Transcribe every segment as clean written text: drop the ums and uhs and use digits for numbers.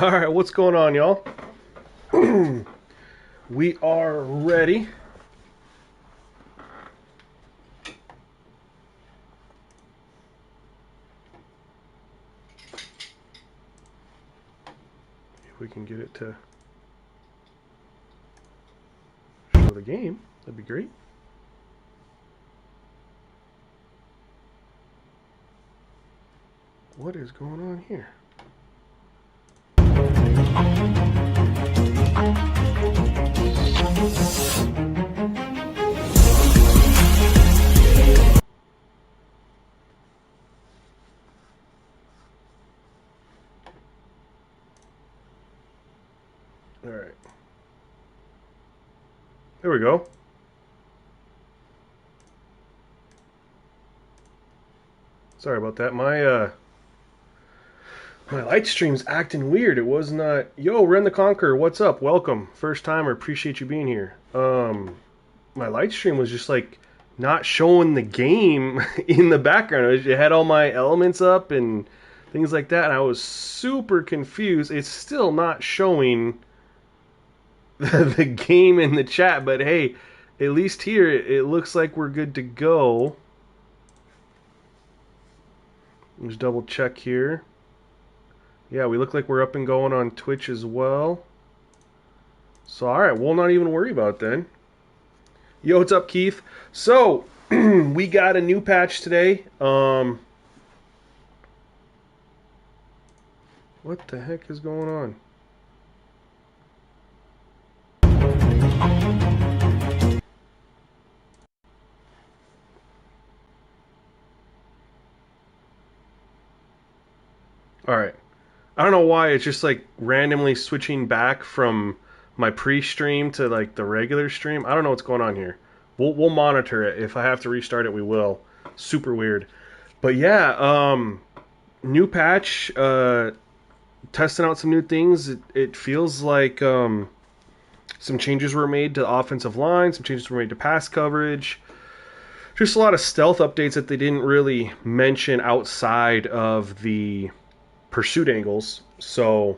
All right, what's going on, y'all? We are ready. If we can get it to show the game, that'd be great. What is going on here? All right. There we go. Sorry about that. My light stream's acting weird. It was not. Yo, Ren the Conqueror, what's up? Welcome. First timer. Appreciate you being here. My light stream was just like not showing the game in the background. It had all my elements up and things like that, and I was super confused. It's still not showing the game in the chat, but hey, at least here it looks like we're good to go. Let's double check here. Yeah, we look like we're up and going on Twitch as well. So, alright, we'll not even worry about it then. Yo, what's up, Keith? So, we got a new patch today. What the heck is going on? Alright. I don't know why it's just like randomly switching back from my pre-stream to like the regular stream. I don't know what's going on here. We'll monitor it. If I have to restart it, we will. Super weird. But yeah, new patch, testing out some new things. It feels like some changes were made to offensive line, some changes were made to pass coverage. Just a lot of stealth updates that they didn't really mention outside of the pursuit angles. So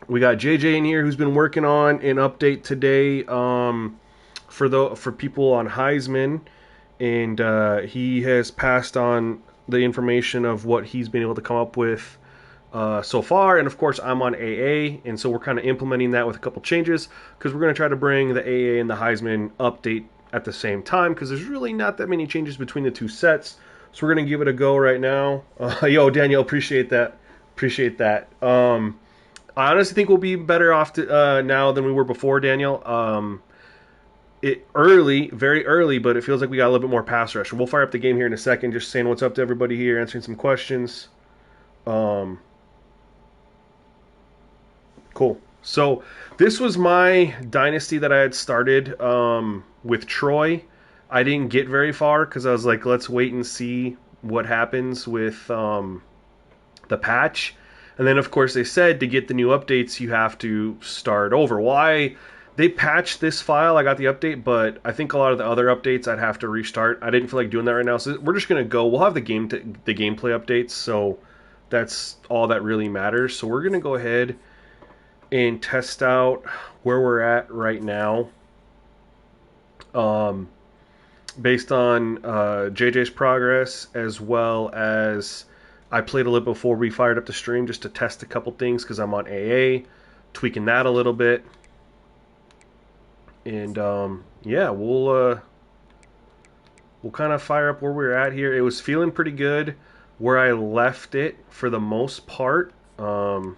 we got JJ in here who's been working on an update today for people on Heisman, and he has passed on the information of what he's been able to come up with so far. And of course, I'm on AA, and so we're kind of implementing that with a couple changes because we're going to try to bring the AA and the Heisman update at the same time because there's really not that many changes between the two sets. So we're going to give it a go right now. Yo, Daniel, appreciate that. Appreciate that. I honestly think we'll be better off now than we were before, Daniel. Very early, but it feels like we got a little bit more pass rush. We'll fire up the game here in a second, just saying what's up to everybody here, answering some questions. Cool. So this was my Dynasty that I had started with Troy. I didn't get very far because I was like, let's wait and see what happens with the patch. And then, of course, they said to get the new updates, you have to start over. Why? They patched this file. I got the update, but I think a lot of the other updates I'd have to restart. I didn't feel like doing that right now, so we're just going to go. We'll have the gameplay updates, so that's all that really matters. So we're going to go ahead and test out where we're at right now. Based on JJ's progress, as well as I played a little before we fired up the stream just to test a couple things because I'm on AA, tweaking that a little bit. And yeah, we'll kind of fire up where we're at here. It was feeling pretty good where I left it for the most part. Of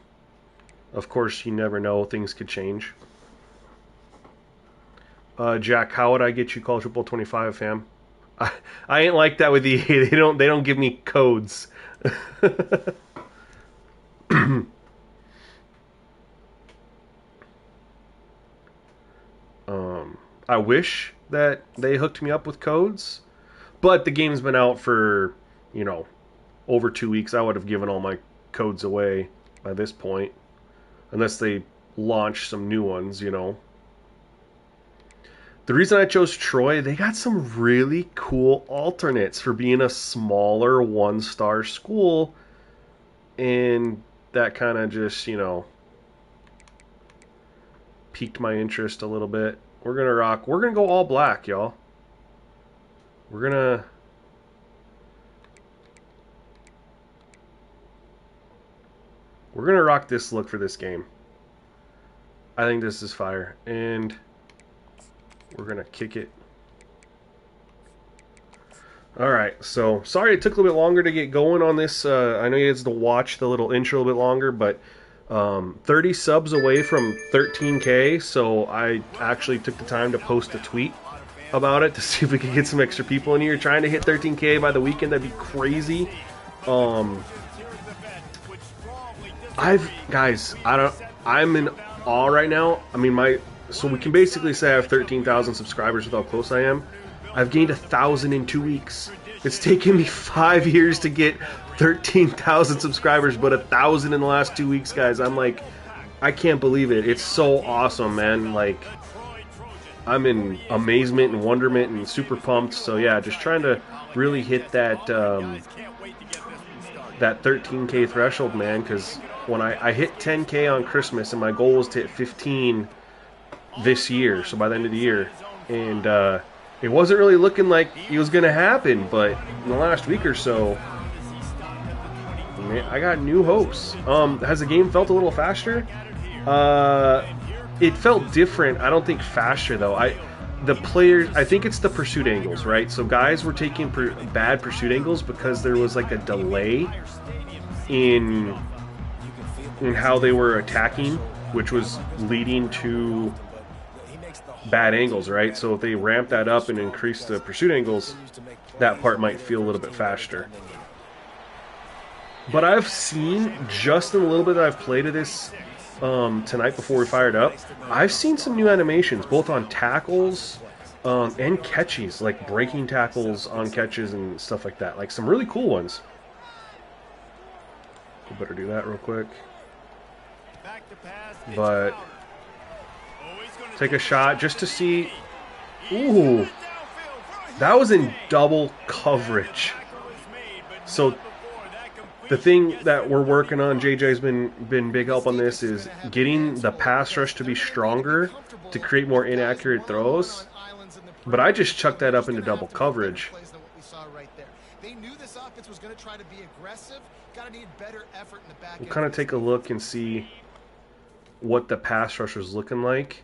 course, you never know; things could change. Jack, how would I get you College Football 25, fam? I ain't like that with EA. They don't give me codes. I wish that they hooked me up with codes, but the game's been out for, over 2 weeks. I would have given all my codes away by this point, unless they launch some new ones, The reason I chose Troy, they got some really cool alternates for being a smaller one-star school, and that kind of just, piqued my interest a little bit. We're gonna rock. We're gonna go all black, y'all. We're gonna rock this look for this game. I think this is fire, and we're gonna kick it. Alright, so sorry it took a little bit longer to get going on this. I know you guys had to watch the little intro a bit longer, but 30 subs away from 13K, so I actually took the time to post a tweet about it to see if we could get some extra people in here. Trying to hit 13K by the weekend, that'd be crazy. I'm in awe right now. I mean, so we can basically say I have 13,000 subscribers with how close I am. I've gained 1,000 in 2 weeks. It's taken me 5 years to get 13,000 subscribers, but 1,000 in the last 2 weeks, guys. I'm like, I can't believe it. It's so awesome, man. Like, I'm in amazement and wonderment and super pumped. So yeah, just trying to really hit that that 13K threshold, man. Because when I hit 10K on Christmas, and my goal was to hit 15 this year, so by the end of the year, and it wasn't really looking like it was going to happen, but in the last week or so, man, I got new hopes. Has the game felt a little faster? It felt different. I don't think faster, though. The players, I think it's the pursuit angles, right? So guys were taking bad pursuit angles because there was like a delay in how they were attacking, which was leading to bad angles, right? So if they ramp that up and increase the pursuit angles, that part might feel a little bit faster. But I've seen, just in a little bit that I've played of this tonight before we fired up, I've seen some new animations, both on tackles and catches, like breaking tackles on catches and stuff like that. Like some really cool ones. We better do that real quick. But take a shot just to see. Ooh, that was in double coverage. So the thing that we're working on, JJ's been big help on this, is getting the pass rush to be stronger to create more inaccurate throws. But I just chucked that up into double coverage. We'll kind of take a look and see what the pass rush was looking like.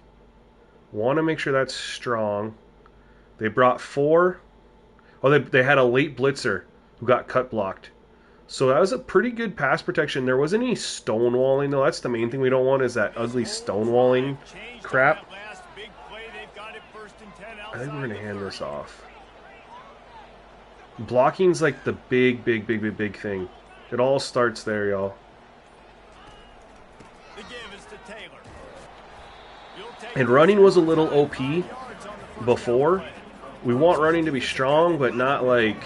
Want to make sure that's strong. They brought 4. Oh, they had a late blitzer who got cut blocked. So that was a pretty good pass protection. There wasn't any stonewalling, though. That's the main thing we don't want, is that ugly stonewalling crap. I think we're going to hand this off. Blocking's like the big thing. It all starts there, y'all. And running was a little OP before. We want running to be strong, but not like...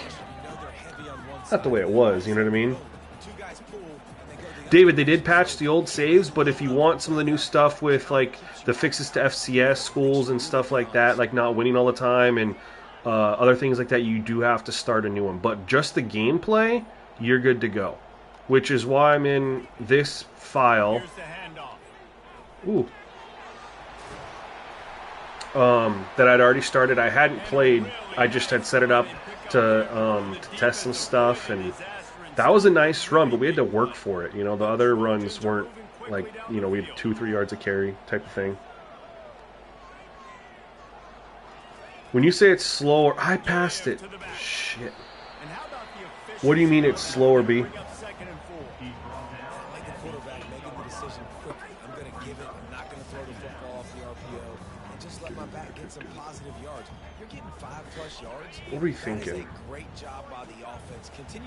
not the way it was, you know what I mean? David, they did patch the old saves, but if you want some of the new stuff with like the fixes to FCS schools and stuff like that, like not winning all the time and other things like that, you do have to start a new one. But just the gameplay, you're good to go. Which is why I'm in this file. Ooh. That I'd already started. I hadn't played. I just had set it up to test some stuff, and that was a nice run, but we had to work for it. You know, the other runs weren't like, you know, we had 2-3 yards of carry type of thing. When you say it's slower, I passed it. Shit. What do you mean it's slower, B? What are we thinking?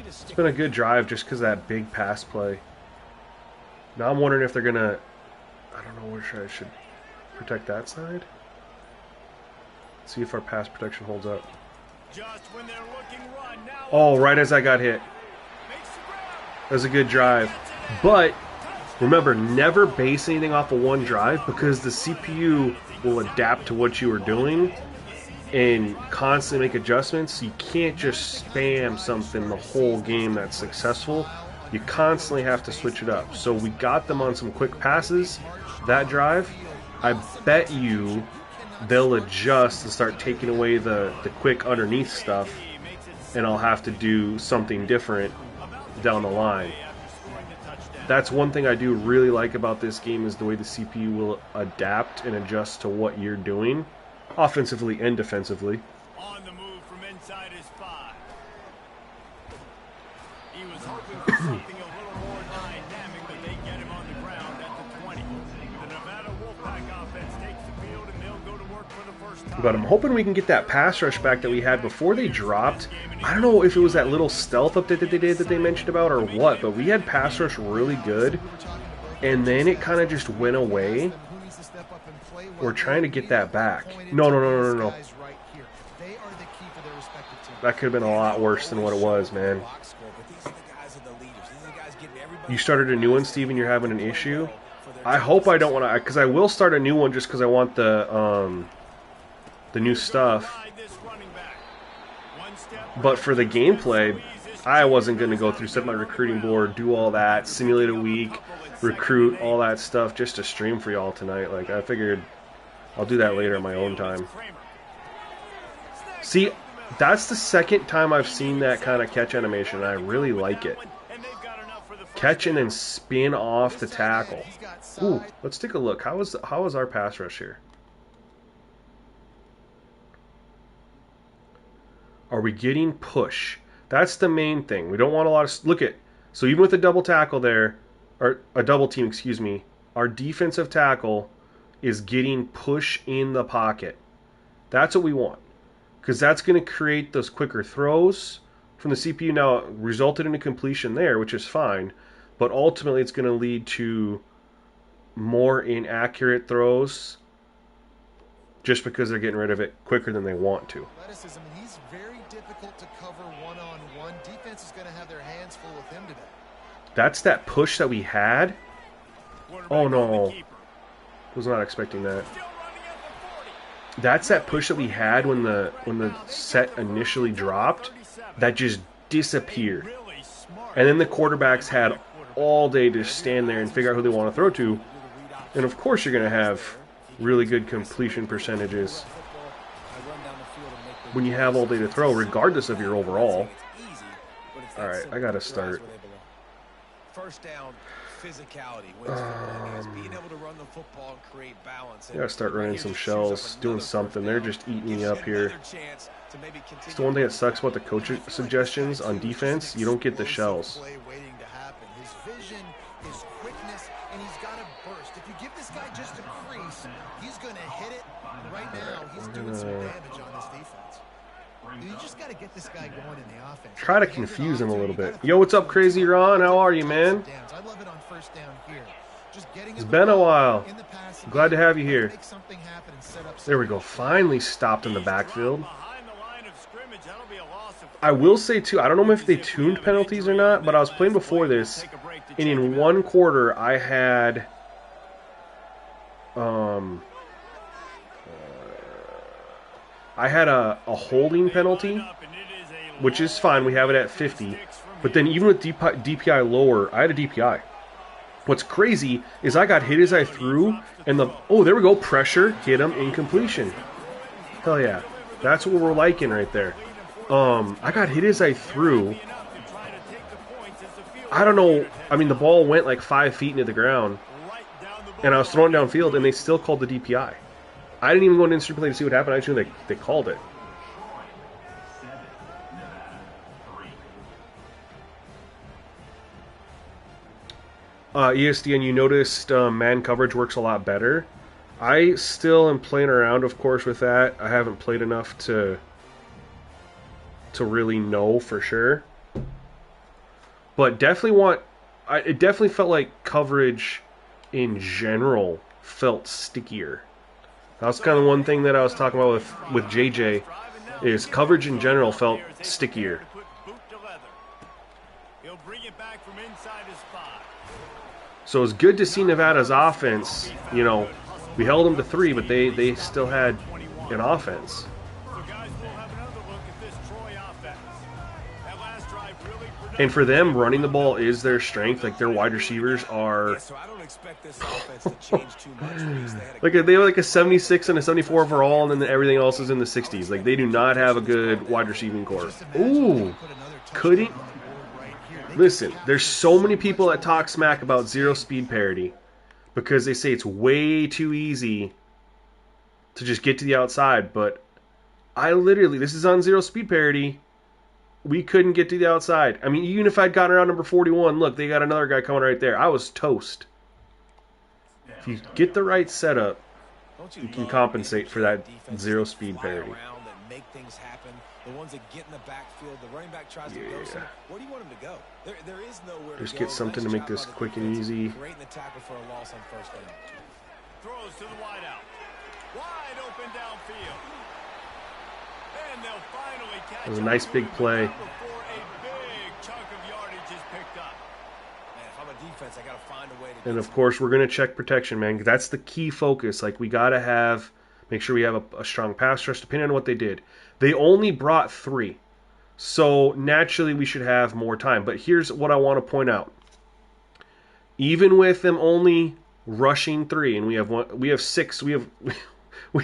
It's been a good drive just because of that big pass play. Now I'm wondering if they're going to... I don't know where I should protect that side. See if our pass protection holds up. Oh, right as I got hit. That was a good drive. But remember, never base anything off of one drive, because the CPU will adapt to what you are doing and constantly make adjustments. You can't just spam something the whole game that's successful. You constantly have to switch it up. So we got them on some quick passes that drive. I bet you they'll adjust and start taking away the quick underneath stuff, and I'll have to do something different down the line. That's one thing I do really like about this game, is the way the CPU will adapt and adjust to what you're doing, offensively and defensively. On the move from inside his 5. He was hoping for something a little more dynamic, but they get him on the ground at the 20. The Nevada Wolfpack offense takes the field, and they'll go to work for the first time. But I'm hoping we can get that pass rush back that we had before they dropped. I don't know if it was that little stealth update that they did that they mentioned about or what, but we had pass rush really good, and then it kind of just went away. We're trying to get that back. No. That could have been a lot worse than what it was, man. You started a new one, Steven, you're having an issue? I hope I don't want to, because I will start a new one just because I want the new stuff. But for the gameplay, I wasn't going to go through, set my recruiting board, do all that, simulate a week, recruit, all that stuff just to stream for y'all tonight. Like, I figured I'll do that later in my own time. See, that's the second time I've seen that kind of catch animation, and I really like it. Catch and then spin off the tackle. Ooh, let's take a look. How is our pass rush here? Are we getting push? That's the main thing. We don't want a lot of... Look at... So even with a double tackle there, or a double team, excuse me, our defensive tackle is getting push in the pocket. That's what we want. Because that's going to create those quicker throws from the CPU. Now, it resulted in a completion there, which is fine. But ultimately, it's going to lead to more inaccurate throws just because they're getting rid of it quicker than they want to. He's very difficult to cover one-on-one. Defense is going to have their hands full with him today. That's that push that we had? Oh, no. Was not expecting that. That's that push that we had when the set initially dropped. That just disappeared. And then the quarterbacks had all day to stand there and figure out who they want to throw to. And of course you're going to have really good completion percentages when you have all day to throw, regardless of your overall. All right, I got to start. First down, physicality wins football games. Being able to run the football and create balance. I got to start running some shells, doing something. They're just eating me up here. It's the one thing that sucks about the coach suggestions on defense. You don't get the shells. His vision, his quickness, and he's got a burst. If you give this guy just a crease, he's going to hit it. Right now, he's doing some damage on this defense. You just got to get this guy going in the offense. Try to confuse him a little bit. Yo, what's up, Crazy Ron? How are you, man? I love it on first down here. It's been a while. Glad to have you here. There we go. Finally stopped in the backfield. I will say, too, I don't know if they tuned penalties or not, but I was playing before this, and in one quarter I had a holding penalty, which is fine. We have it at 50. But then even with DPI lower, I had a DPI. What's crazy is I got hit as I threw, and oh, there we go, pressure, hit him, incompletion. Hell yeah. That's what we're liking right there. I got hit as I threw. I don't know. I mean, the ball went like 5 feet into the ground, and I was throwing downfield, and they still called the DPI. I didn't even go into instant play to see what happened. I just knew they called it. ESDN, you noticed man coverage works a lot better. I still am playing around, of course, with that. I haven't played enough to really know for sure. But definitely it definitely felt like coverage in general felt stickier. That was kind of one thing that I was talking about with JJ, is coverage in general felt stickier. So it's good to see Nevada's offense. You know, we held them to 3, but they still had an offense. So guys, we'll have another look at this Troy offense. That last drive And for them, running the ball is their strength. Like, their wide receivers are... So I don't expect this offense to change too much. Like, they have like a 76 and a 74 overall, and then everything else is in the 60s. Like, they do not have a good wide receiving core. Ooh, could he? Listen, there's so many people that talk smack about zero speed parity because they say it's way too easy to just get to the outside. But I literally, this is on zero speed parity. We couldn't get to the outside. I mean, even if I'd gotten around number 41, look, they got another guy coming right there. I was toast. If you get the right setup, you can compensate for that zero speed parity. Make things happen. The ones that get in the backfield, the running back tries to go somewhere. Where do you want him to go? There is nowhere just to get go. something to make this quick and easy. Creating the tackle for a loss on first down. Throws to the wideout. Wide open downfield. And they'll finally catch It was a nice big play. before a big chunk of yardage is picked up. Man, if I'm a defense, I got to find a way to And of course, we're going to check protection, man. That's the key focus. Like, we got to make sure we have a strong pass rush, depending on what they did. They only brought 3. So, naturally, we should have more time. But here's what I want to point out. Even with them only rushing 3, and we have 6, we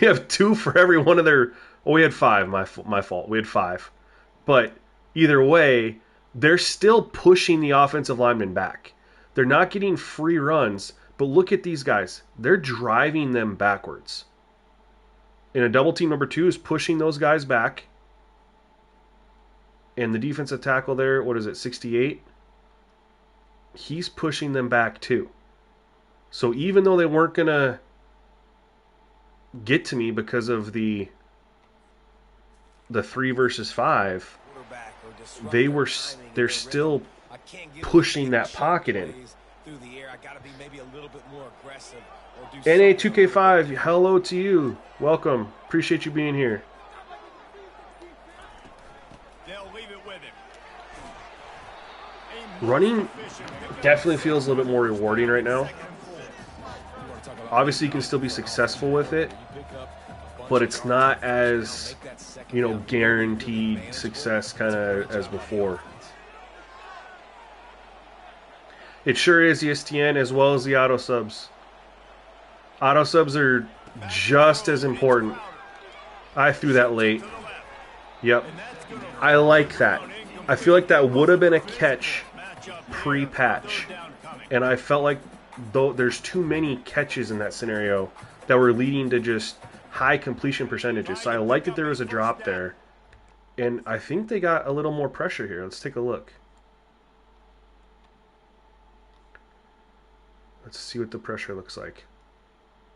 have 2 for every one of their... Oh, we had 5, my fault. We had 5. But either way, they're still pushing the offensive linemen back. They're not getting free runs, but look at these guys. They're driving them backwards. And a double team number 2 is pushing those guys back. And the defensive tackle there, what is it, 68? He's pushing them back too. So even though they weren't going to get to me because of the 3 versus 5, they're still pushing that pocket in. NA2K5, hello to you. Welcome. Appreciate you being here. They'll leave it with him. Running definitely feels a little bit more rewarding right now. Obviously, you can still be successful with it, but it's not as, guaranteed success kind of as before. It sure is ESTN as well as the auto subs. Auto subs are just as important. I threw that late. Yep. I like that. I feel like that would have been a catch pre-patch. And I felt like there's too many catches in that scenario that were leading to just high completion percentages. So I like that there was a drop there. And I think they got a little more pressure here. Let's take a look. Let's see what the pressure looks like.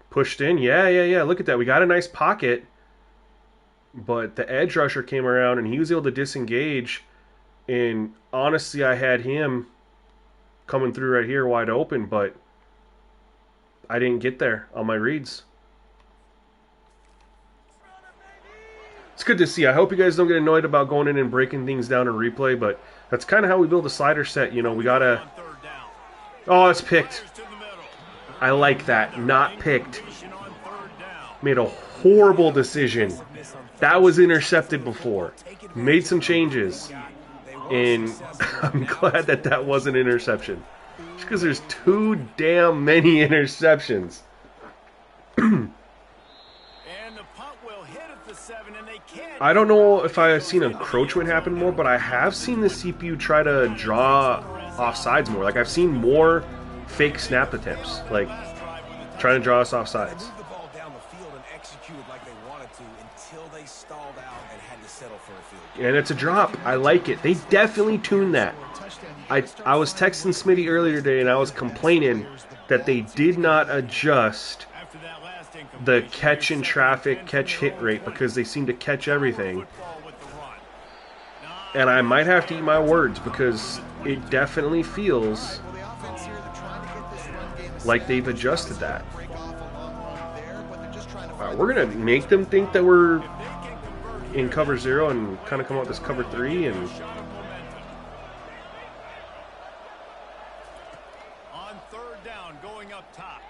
Pushed in. Yeah. Look at that. We got a nice pocket. But the edge rusher came around and he was able to disengage. And honestly, I had him coming through right here wide open, but I didn't get there on my reads. It's good to see. I hope you guys don't get annoyed about going in and breaking things down in replay, but that's kind of how we build a slider set. We got to... Oh, it's picked. I like that. Not picked. Made a horrible decision. That was intercepted before. Made some changes. And I'm glad that wasn't an interception. Just because there's too damn many interceptions. I don't know if I've seen encroachment happen more, but I have seen the CPU try to draw offsides more. Like, I've seen more fake snap attempts, like trying to draw us offsides. And it's a drop. I like it. They definitely tuned that. I was texting Smitty earlier today, and I was complaining that they did not adjust the catch in traffic, catch hit rate, because they seem to catch everything. And I might have to eat my words, because it definitely feels like they've adjusted that. All right, we're going to make them think that we're in cover 0 and kind of come out this cover 3 and... On third down, going up top.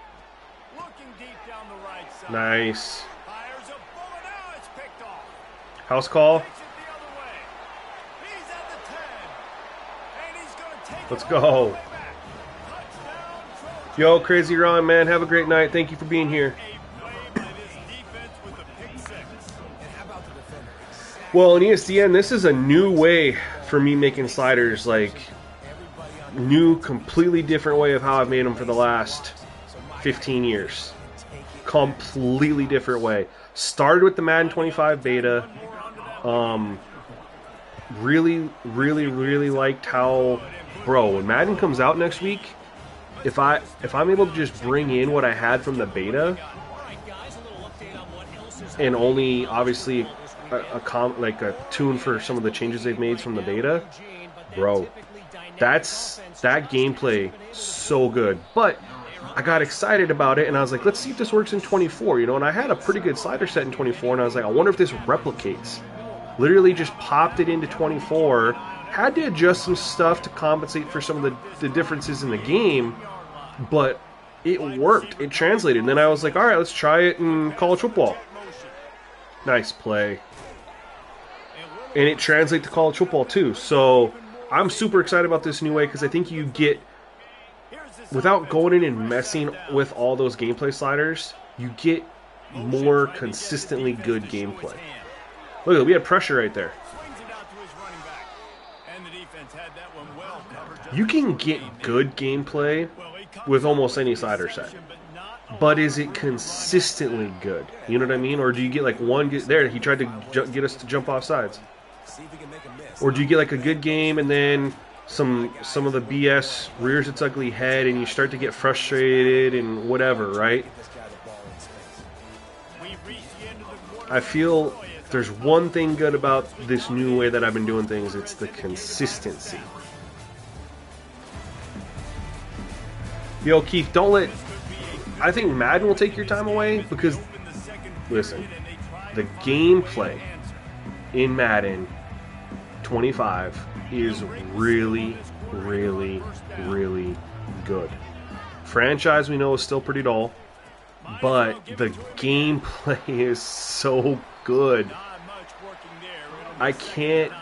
Looking deep down the right side. Nice. Fires a bullet. Now it's picked off. House call. Takes it the other way. He's at the 10. Let's go. Yo, Crazy Ron, man, have a great night. Thank you for being here. Well, in ESDN, this is a new way for me making sliders, like new, completely different way of how I've made them for the last 15 years. Completely different way. Started with the Madden 25 beta. Really, really, really liked how, bro, when Madden comes out next week, if I'm able to just bring in what I had from the beta, and only obviously a tune for some of the changes they've made from the beta, bro, that gameplay so good. But I got excited about it, and I was like, let's see if this works in 24, you know. And I had a pretty good slider set in 24, and I was like, I wonder if this replicates. Literally just popped it into 24. Had to adjust some stuff to compensate for some of the differences in the game, but it worked. It translated. And then I was like, all right, let's try it in college football. Nice play. And it translates to college football too. So I'm super excited about this new way because I think you get, without going in and messing with all those gameplay sliders, you get more consistently good gameplay. Look, we had pressure right there. You can get good gameplay with almost any slider set. But is it consistently good? You know what I mean? Or do you get like one... There, he tried to get us to jump off sides. Or do you get like a good game and then some of the BS rears its ugly head and you start to get frustrated and whatever, right? I feel if there's one thing good about this new way that I've been doing things, it's the consistency. Yo, Keith, don't let... I think Madden will take your time away because, listen, the gameplay in Madden 25 is really, really, really good. Franchise, we know, is still pretty dull, but the gameplay is so good. I can't...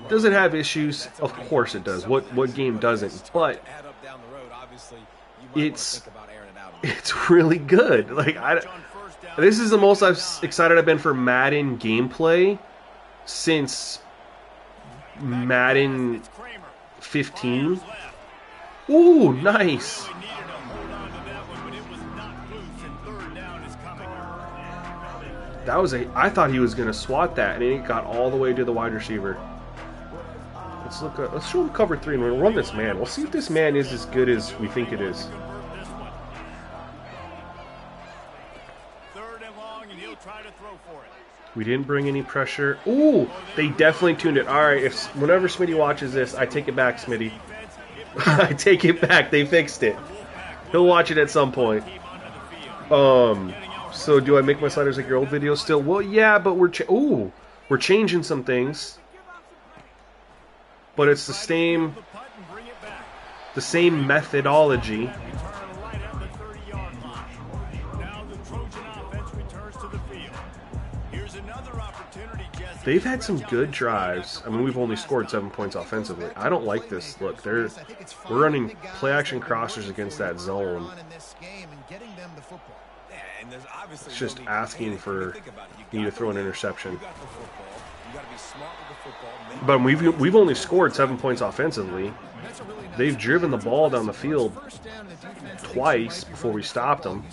Does it have issues? Of course it does. What game doesn't? But it's really good. Like this is the most excited I've been for Madden gameplay since Madden 15. Ooh, nice. That was I thought he was gonna swat that, and it got all the way to the wide receiver. Let's show him cover 3 and we'll run this man. We'll see if this man is as good as we think it is. We didn't bring any pressure. Ooh, they definitely tuned it. All right, whenever Smitty watches this, I take it back, Smitty. I take it back. They fixed it. He'll watch it at some point. So do I make my sliders like your old videos still? Well, yeah, but we're changing some things. But it's the same methodology. They've had some good drives. I mean, we've only scored 7 points offensively. I don't like this look. We're running play-action crossers against that zone. It's just asking for you to throw an interception. But we've only scored 7 points offensively. They've driven the ball down the field twice before we stopped them.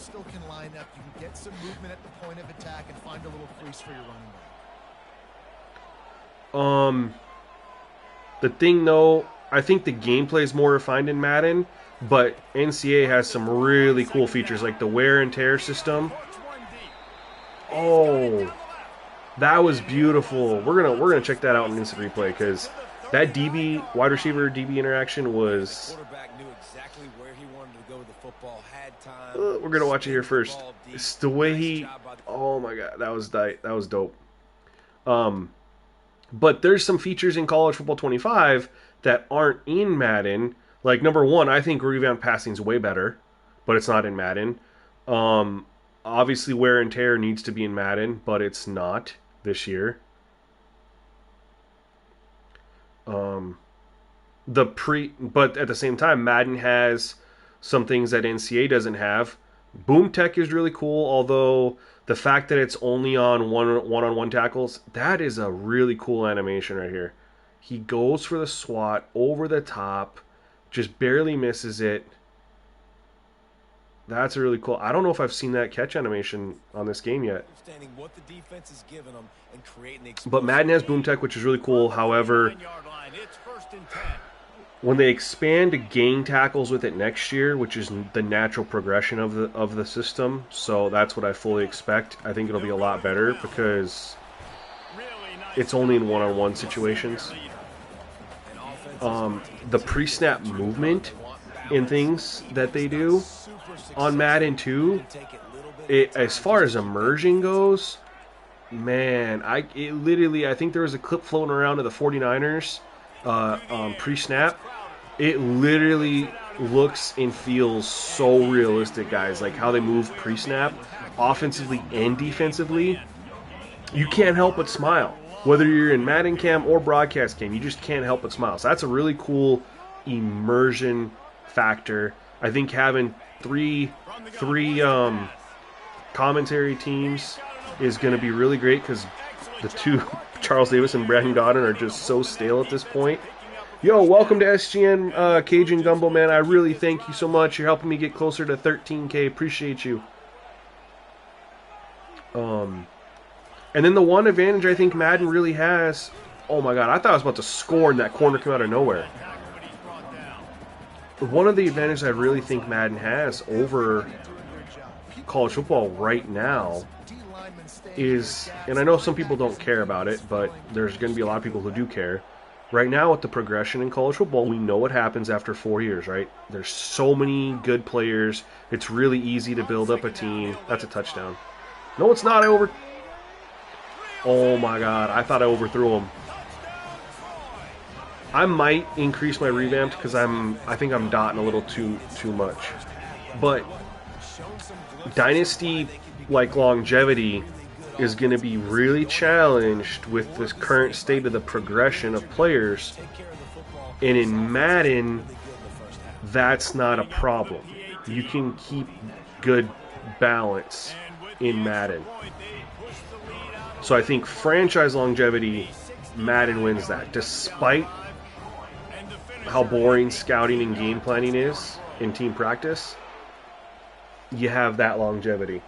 The thing though, I think the gameplay is more refined in Madden, but NCAA has some really cool features like the wear and tear system. Oh, that was beautiful. We're gonna check that out in instant replay because that DB wide receiver DB interaction was. We're gonna watch it here first. It's the way he. Oh my god, that was dope. But there's some features in College Football 25 that aren't in Madden. Like number one, I think revamp passing is way better, but it's not in Madden. Obviously, wear and tear needs to be in Madden, but it's not this year. But at the same time, Madden has some things that NCAA doesn't have. Boom Tech is really cool, although the fact that it's only on one-on-one tackles, that is a really cool animation right here. He goes for the swat over the top, just barely misses it. That's really cool. I don't know if I've seen that catch animation on this game yet. But Madden has Boom Tech, which is really cool. However, when they expand to gain tackles with it next year, which is the natural progression of the system, so that's what I fully expect. I think it'll be a lot better because it's only in one-on-one situations. The pre-snap movement and things that they do on Madden 2, as far as immersion goes, man, I think there was a clip floating around of the 49ers pre-snap. It literally looks and feels so realistic, guys. Like how they move pre-snap, offensively and defensively. You can't help but smile. Whether you're in Madden Cam or Broadcast Cam, you just can't help but smile. So that's a really cool immersion factor. I think having three commentary teams is going to be really great because the two, Charles Davis and Brandon Godden, are just so stale at this point. Yo, welcome to SGN Cajun Gumbo, man. I really thank you so much. You're helping me get closer to 13K. Appreciate you. And then the one advantage I think Madden really has... Oh my god, I thought I was about to score and that corner came out of nowhere. One of the advantages I really think Madden has over college football right now is, and I know some people don't care about it, but there's going to be a lot of people who do care. Right now with the progression in college football, we know what happens after 4 years, right? There's so many good players. It's really easy to build up a team. That's a touchdown. No, it's not. Oh my god, I thought I overthrew him. I might increase my revamped because I think I'm dotting a little too much. But Dynasty, like longevity, is going to be really challenged with this current state of the progression of players. And in Madden, that's not a problem. You can keep good balance in Madden. So I think franchise longevity, Madden wins that. Despite how boring scouting and game planning is in team practice, you have that longevity.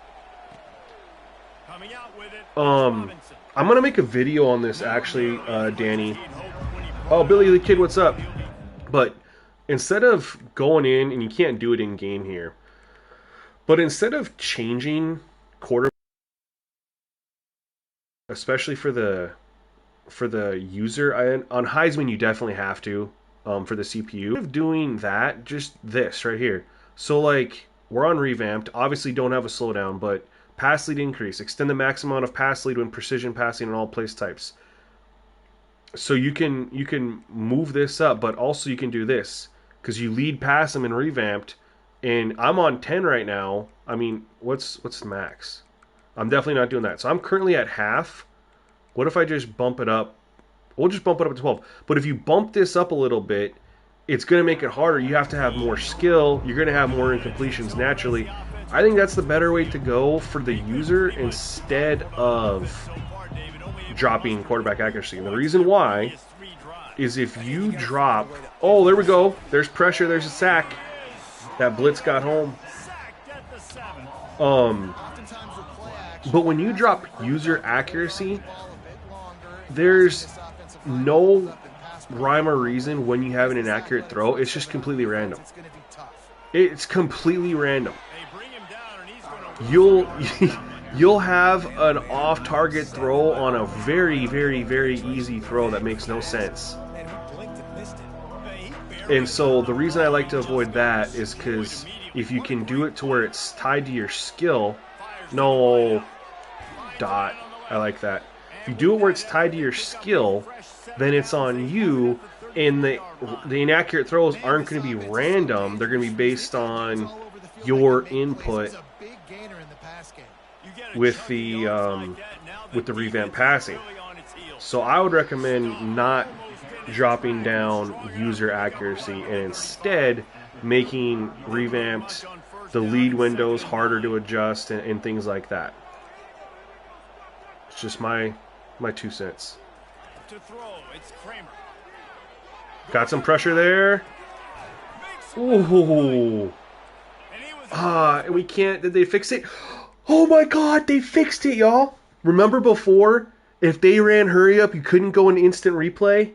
I'm gonna make a video on this actually, Danny. Oh, Billy the Kid, what's up? But instead of going in, and you can't do it in game here, but instead of changing quarterback, especially for the user, on Heisman you definitely have to, for the CPU. Instead of doing that, just this right here. So like we're on revamped, obviously don't have a slowdown, but pass lead increase, extend the max amount of pass lead when precision passing in all place types. So you can move this up, but also you can do this because you lead pass them in revamped, and I'm on 10 right now. I mean, what's the max? I'm definitely not doing that. So I'm currently at half. What if I just bump it up? We'll just bump it up to 12. But if you bump this up a little bit, it's going to make it harder. You have to have more skill. You're going to have more incompletions naturally. I think that's the better way to go for the user instead of dropping quarterback accuracy. And the reason why is if you drop... Oh, there we go. There's pressure. There's a sack. That blitz got home. But when you drop user accuracy, there's no rhyme or reason when you have an inaccurate throw. It's just completely random. It's completely random. You'll have an off-target throw on a very, very, very easy throw that makes no sense. And so the reason I like to avoid that is because if you can do it to where it's tied to your skill, no dot, I like that. If you do it where it's tied to your skill, then it's on you, and the inaccurate throws aren't going to be random. They're going to be based on your input with the revamp passing. So I would recommend not dropping down user accuracy and instead making revamped the lead windows harder to adjust and things like that. It's just my 2 cents. To throw, it's Kramer. Got some pressure there. Ooh. We can't. Did they fix it? Oh my God, they fixed it, y'all. Remember before, if they ran hurry up, you couldn't go in instant replay?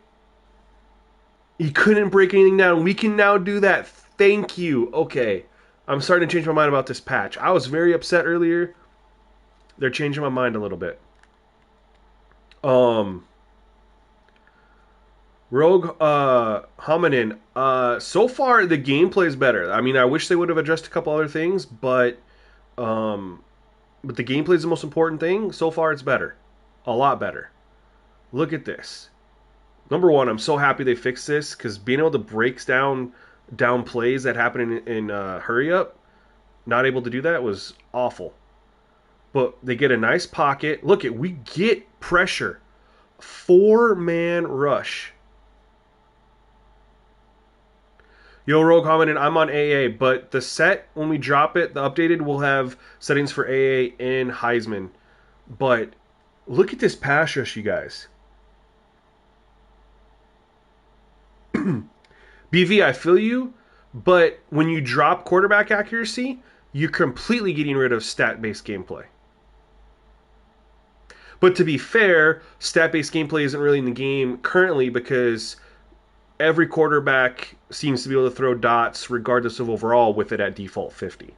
You couldn't break anything down. We can now do that. Thank you. Okay. I'm starting to change my mind about this patch. I was very upset earlier. They're changing my mind a little bit. Rogue Hominin. So far the gameplay is better. I mean, I wish they would have addressed a couple other things, but the gameplay is the most important thing. So far it's better. A lot better. Look at this. Number one, I'm so happy they fixed this, because being able to break down plays that happen in hurry up, not able to do that was awful. But they get a nice pocket. Look at, we get pressure. 4-man rush. Yo, Rogue Hominin, I'm on AA, but the set, when we drop it, the updated, will have settings for AA and Heisman. But look at this pass rush, you guys. BV, I feel you, but when you drop quarterback accuracy, you're completely getting rid of stat-based gameplay. But to be fair, stat-based gameplay isn't really in the game currently because every quarterback seems to be able to throw dots regardless of overall with it at default 50.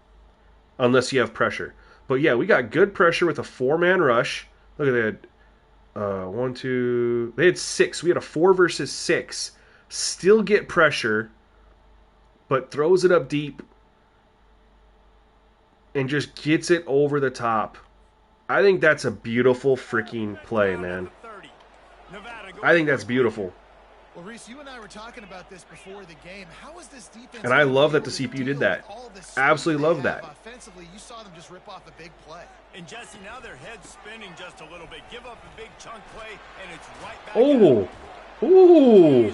Unless you have pressure. But yeah, we got good pressure with a 4-man rush. Look at that. 1, 2... They had 6. We had a 4 versus 6. Still get pressure, but throws it up deep and just gets it over the top. I think that's a beautiful freaking play, man. I think that's beautiful. Well, Reese, you and I were talking about this before the game. How is this defense? And I love that the CPU did that. Absolutely love that. Offensively, you saw them just rip off a big play. And Jesse, now their head's spinning just a little bit. Give up a big chunk play, and it's right back. Oh, ooh,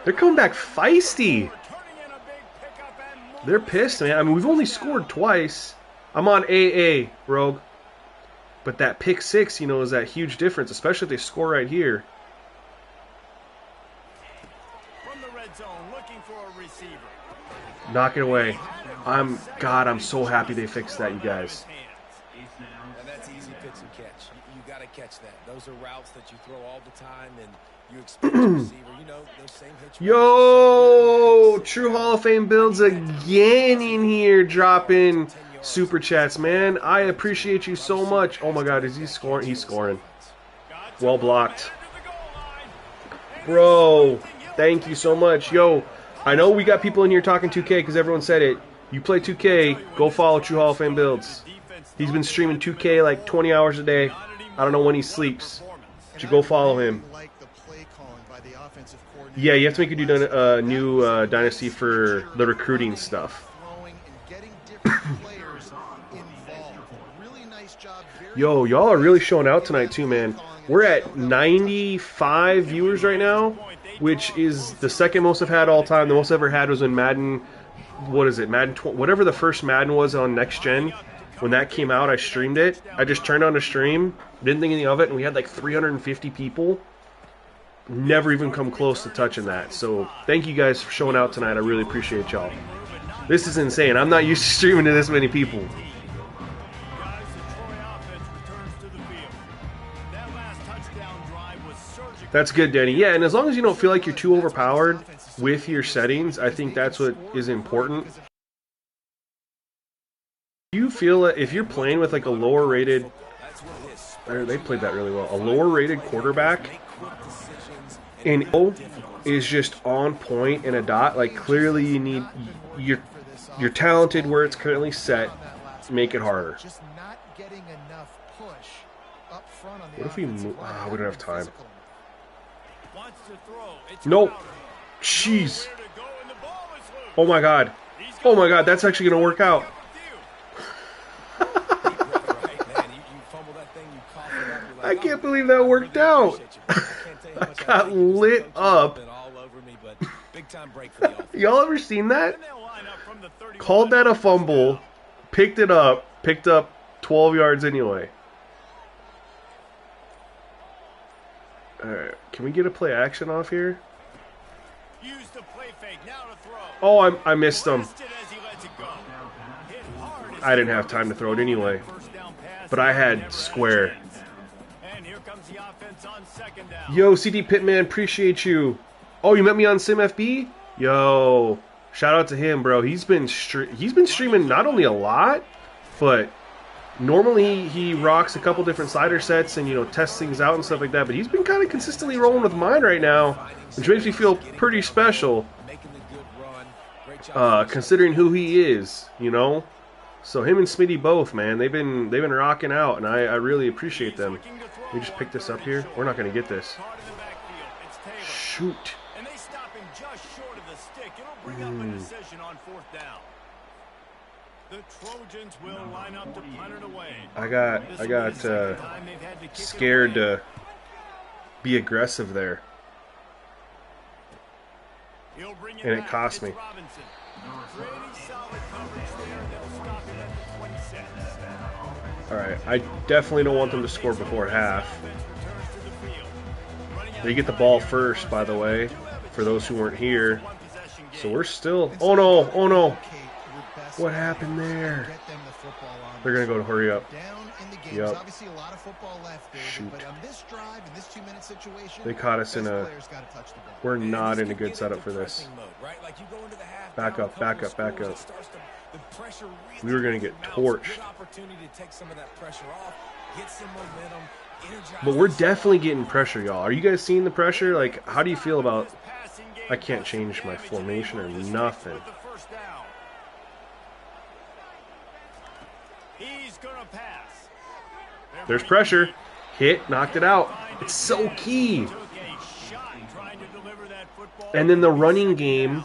they're coming back feisty. They're pissed, man. I mean, we've only scored twice. I'm on AA, Rogue. But that pick 6, you know, is that huge difference, especially if they score right here. From the red zone, looking for a receiver. Knock it away. I'm so happy they fixed that, you guys. And that's easy pitch and catch. You got to catch that. Those are routes that you throw all the time, and you expect the receiver, you know, those same hitch. Yo, True Hall of Fame builds again in here, dropping super chats, man. I appreciate you so much. Oh my God, is he scoring? He's scoring. Well blocked. Bro, thank you so much. Yo, I know we got people in here talking 2K because everyone said it. You play 2K, go follow True Hall of Fame builds. He's been streaming 2K like 20 hours a day. I don't know when he sleeps. But you go follow him. Yeah, you have to make a new Dynasty for the recruiting stuff. Yo, y'all are really showing out tonight too, man. We're at 95 viewers right now, which is the second most I've had all time. The most I've ever had was when Madden, what is it, Madden, whatever the first Madden was on Next Gen. When that came out, I streamed it. I just turned on the stream, didn't think anything of it, and we had like 350 people. Never even come close to touching that. So thank you guys for showing out tonight. I really appreciate y'all. This is insane. I'm not used to streaming to this many people. That's good, Danny. Yeah, and as long as you don't feel like you're too overpowered with your settings, I think that's what is important. You feel that if you're playing with like a lower rated, they played that really well, a lower rated quarterback, and is just on point in a dot, like clearly you need, you're talented where it's currently set, make it harder. What if we move? Oh, we don't have time. Nope. Jeez. Oh my God. Oh my God, that's actually going to work out. I can't believe that worked out. I got lit up Big time break for the offense. Y'all ever seen that? And they'll line up from the 31 Called that a on first fumble, down. picked up 12 yards anyway. Alright, can we get a play action off here? Use the play fake, now to throw. Oh, I missed him. Blasted as he lets it go. Hit hard as I didn't he have time to throw it anyway. first down pass, But I had never a square. chance. And here comes the offense on second down. Yo, CD Pitman, appreciate you. Oh, you met me on SimFB? Yo, shout out to him, bro. He's been streaming not only a lot, but normally he rocks a couple different slider sets and, you know, tests things out and stuff like that. But he's been kind of consistently rolling with mine right now, which makes me feel pretty special, Making the good run. Great job. considering who he is, you know. So him and Smitty both, man, they've been rocking out, and I really appreciate them. Let me just pick this up here. We're not gonna get this. Caught in the backfield. It's Taylor. Shoot. And they stop him just short of the stick. It'll bring up a decision on fourth down. The Trojans will line up to punt it away. I got scared to be aggressive there. He'll bring and it back. cost It's me. Robinson. Pretty solid coverage there. They'll stop him at the 26. Alright, I definitely don't want them to score before half. Offense returns to the field. Running out They get the ball first, by the way, for those who weren't here. one possession game. So we're still... Oh no, oh no. Kate, your best What happened there? get them the football on They're gonna go to hurry up. down in the game. Yep. There's obviously a lot of football left, David, Shoot. but on this drive, in this 2-minute situation, They caught us in best a... player's gotta touch the ball. We're And not this in a can good get setup into for this. pressing mode, right? Like you go into the half, Back down, up, couple back of up, back scores, up. it starts to- the pressure really We were gonna get mounts. torched. Good opportunity to take some of that pressure off, get some momentum, energize But we're themselves. definitely getting pressure, y'all. Are you guys seeing the pressure? Like, how do you feel about... I can't change my formation or nothing. With the first down. He's gonna pass. There's pressure. Hit, knocked it out. It's so key. Took a shot trying to deliver that football. And then the running game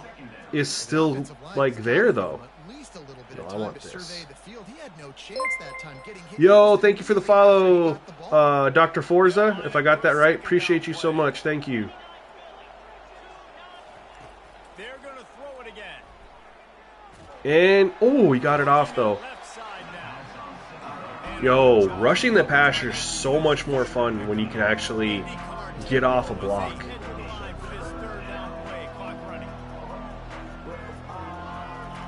is still, like, there, though. At least a little bit No, of I time want to this. survey the field. He had no chance that time getting hit. Yo, thank you for the follow, Dr. Forza, if I got that right. Appreciate you so much. Thank you. They're gonna throw it again. And, oh, we got it off, though. Left side now. Yo, rushing the passer is so much more fun when you can actually get off a block. Hit the line for this third down play. Clock running.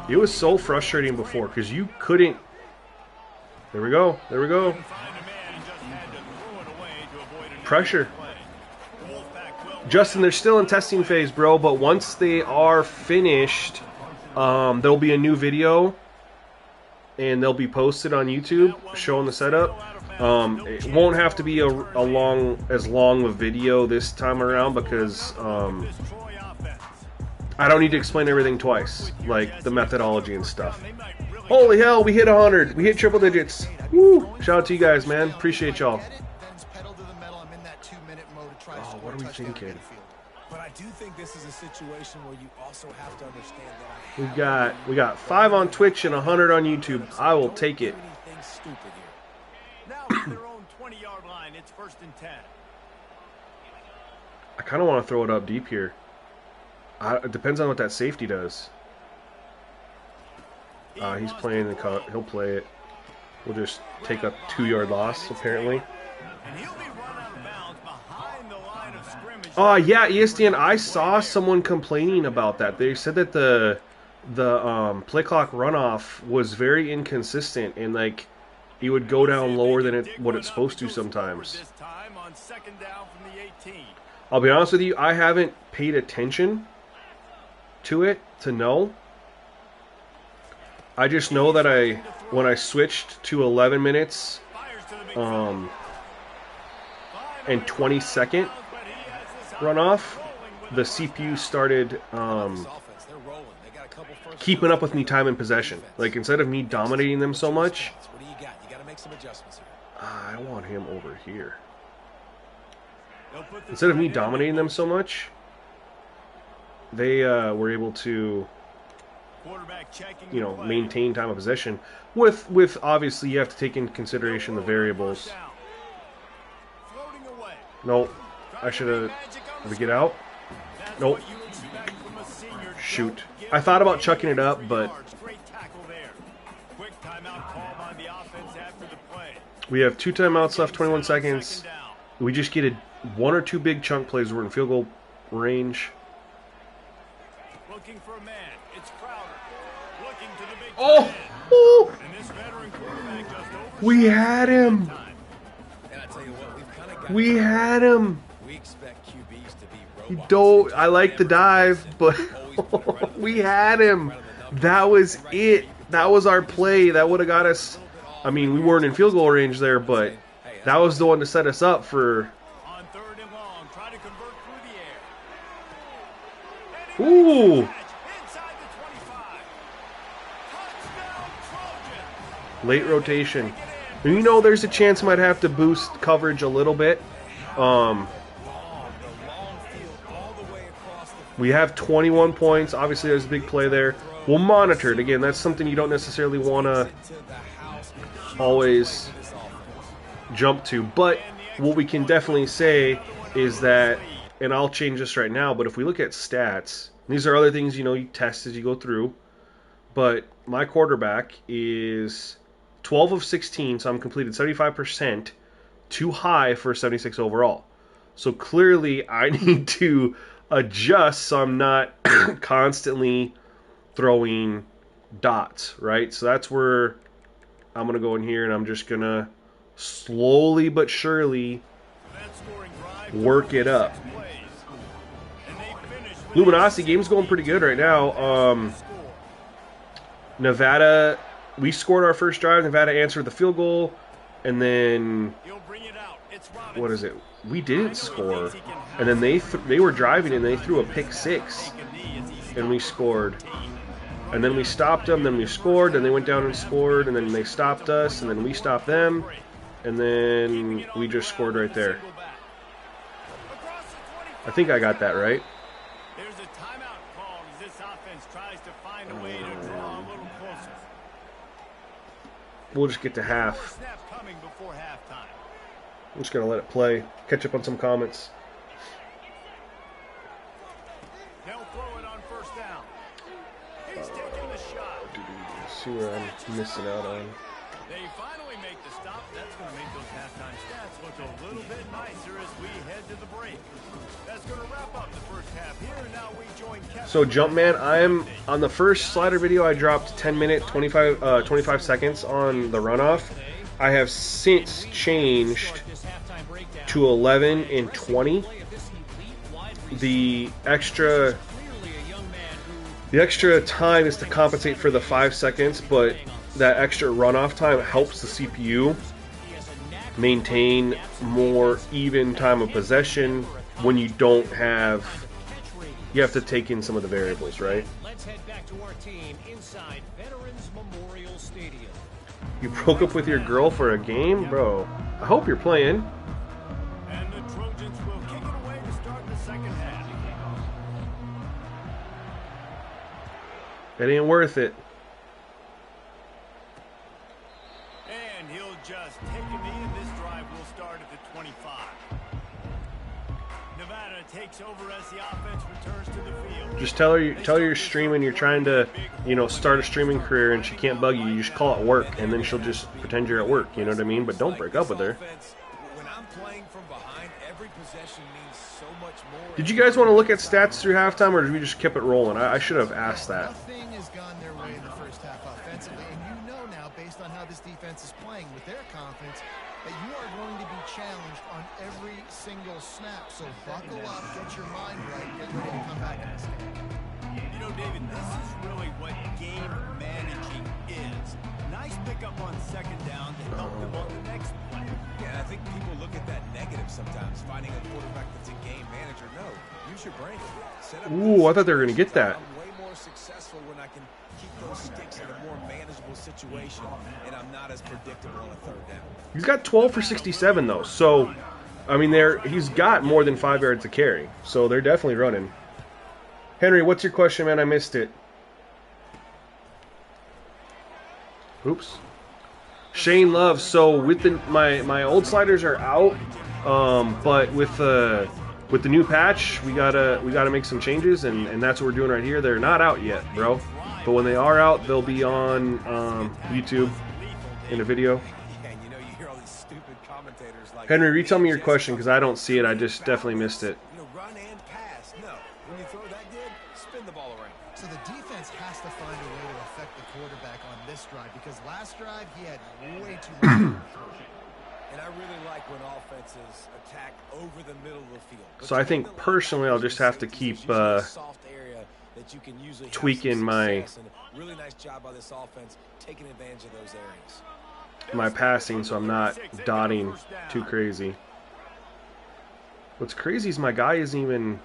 It was so frustrating before because you couldn't... There we go. There we go. Find a man and just had to throw it away to avoid another Pressure. play. Wolfpack will Justin, they're still in testing phase, bro, but once they are finished, there'll be a new video, and they'll be posted on YouTube showing the setup. It won't have to be as long a video this time around because this Troy offense. I don't need to explain everything twice, like the methodology and stuff. Holy hell, we hit 100. We hit triple digits. Woo! Shout out to you guys, man. Appreciate y'all. Then's pedal to the metal. I'm in that 2-minute mode to try to score what are a we touchdown thinking? midfield. But I do think this is a situation where you also have to understand that We got 5 on Twitch and 100 on YouTube. I will take it. anything stupid here. Now from their own 20-yard line, it's 1st and 10. I kind of want to throw it up deep here. It depends on what that safety does. He's playing the cut. He'll play it. We'll just take a 2-yard loss, apparently. And he'll be run out of bounds behind the line of scrimmage. Oh, yeah, ESDN, I saw someone complaining about that. They said that the play clock runoff was very inconsistent and, like, it would go down lower than what it's supposed to sometimes. This time on 2nd down from the 18. I'll be honest with you, I haven't paid attention to it to know. I just know that when I switched to 11 minutes Fires to the big and 20-second runoff, the CPU started This offense, they're rolling. They got a couple first keeping up with me time in possession. Like, instead of me dominating them so much, What do you got? You got to make some adjustments here. I want him over here. They'll put the Instead of me tight end dominating them so much, they were able to, quarterback checking you the know, play. maintain time of possession. With obviously you have to take into consideration the variables. First down. Floating away. Nope. I should have. Did we get out? That's Nope. what you expect from a senior Shoot. I thought about chucking it up, but Great tackle there. Quick timeout called on the offense after the play. we have 2 timeouts left, 21 seconds. Second down. We just get 1 or 2 big chunk plays. We're in field goal range. Looking for a man. It's Crowder. Looking to the big Oh! end. Ooh! And this veteran quarterback just We had him! And I tell you what, we've kind of got. We had him! We expect QBs to be You robots. don't. I like the dive, but we had him. That was it. That was our play. That would have got us. I mean, we weren't in field goal range there, but that was the one to set us up for. on 3rd and long. Try to convert through the air. Ooh! Inside the 25. Touchdown Trojans. Late rotation. And you know, there's a chance I might have to boost coverage a little bit. We have 21 points. Obviously, there's a big play there. We'll monitor it. Again, that's something you don't necessarily want to always jump to. But what we can definitely say is that, and I'll change this right now, but if we look at stats, these are other things, you know, you test as you go through. But my quarterback is 12 of 16, so I'm completed 75%, too high for 76 overall. So clearly I need to adjust so I'm not constantly throwing dots, right? So that's where I'm going to go in here and I'm just going to slowly but surely work it up. Luminosity game's going pretty good right now. Nevada, we scored our first drive. Nevada answered the field goal, and then what is it? We didn't score, and then they were driving and they threw a pick six, and we scored. And then we stopped them, then we scored, and they went down and scored, and then they stopped us, and then we stopped them, and then we just scored right there. I think I got that right. There's a timeout called as this offense tries to find a way to draw a little closer. We'll just get to half. Snap coming before halftime. I'm just going to let it play. Catch up on some comments. They'll throw it on 1st down. He's taking the shot. See where I'm missing out on. They finally make the stop. That's going to make those halftime stats look a little bit nicer as we head to the break. That's going to wrap up the first half here. And now we join Kevin. So Jumpman, I'm on the first slider video. I dropped 10 minutes, 25 seconds on the runoff. I have since changed to 11 and 20. The extra time is to compensate for the 5 seconds, but that extra runoff time helps the CPU maintain more even time of possession when you don't have, you have to take in some of the variables, right? Let's head back to our team inside Veterans Memorial Stadium. You broke up with your girl for a game? Bro, I hope you're playing. And the Trojans will kick it away to start the second half. It ain't worth it. And he'll just take a knee, and this drive will start at the 25. Nevada takes over as the offense returns to the field. Just tell her you're streaming, you're trying to, you know, start a streaming career, and she can't bug you. You just call it work, and then she'll just pretend you're at work. You know what I mean? But don't break up with her. When I'm playing from behind, every possession means so much more. Did you guys want to look at stats through halftime, or did we just keep it rolling? I should have asked that. Nothing has gone their way in the first half offensively, and you know now, based on how this defense is playing with their confidence, that you are going to be challenged on every single snap. So buckle up, get your mind right, get ready to come back in this game. You know, David, this is really what game managing is. Nice pickup on 2nd down to help them on the next play. Yeah, I think people look at that negative sometimes, finding a quarterback that's a game manager. No, use your brain. Set up Ooh, I thought they were going to get that. I'm way more successful when I can keep those sticks in a more manageable situation, and I'm not as predictable on a 3rd down. He's got 12 for 67 though, so I mean, he's got more than 5 yards to carry, so they're definitely running. Henry, what's your question, man? I missed it. Oops. Shane Love. So with my old sliders are out, but with with the new patch, we gotta make some changes, and that's what we're doing right here. They're not out yet, bro. But when they are out, they'll be on YouTube in a video. Yeah, and you know, you hear all these stupid commentators like, Henry, retell me your question because I don't see it. I just definitely missed it. you know, run and pass. No, when you throw that good, spin the ball around. So the defense has to find a way to affect the quarterback on this drive because last drive he had way too much time to throw. And I really like when offenses attack over the middle of the field. So I think personally I'll just have to keep tweaking my really nice job by this offense taking advantage of those areas. my passing so I'm not dotting too crazy. What's crazy is my guy isn't even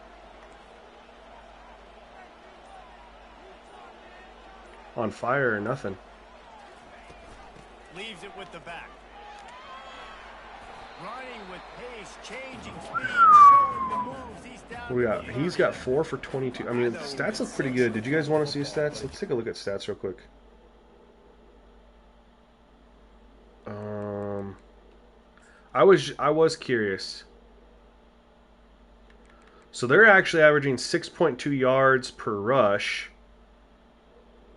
on fire or nothing. Leaves it with the back. Running with pace, changing speed, showing the moves. He's down. We got, he's got 4 for 22. I mean, the stats look pretty good. Did you guys want to see his stats? Let's take a look at stats real quick. I was curious. So they're actually averaging 6.2 yards per rush.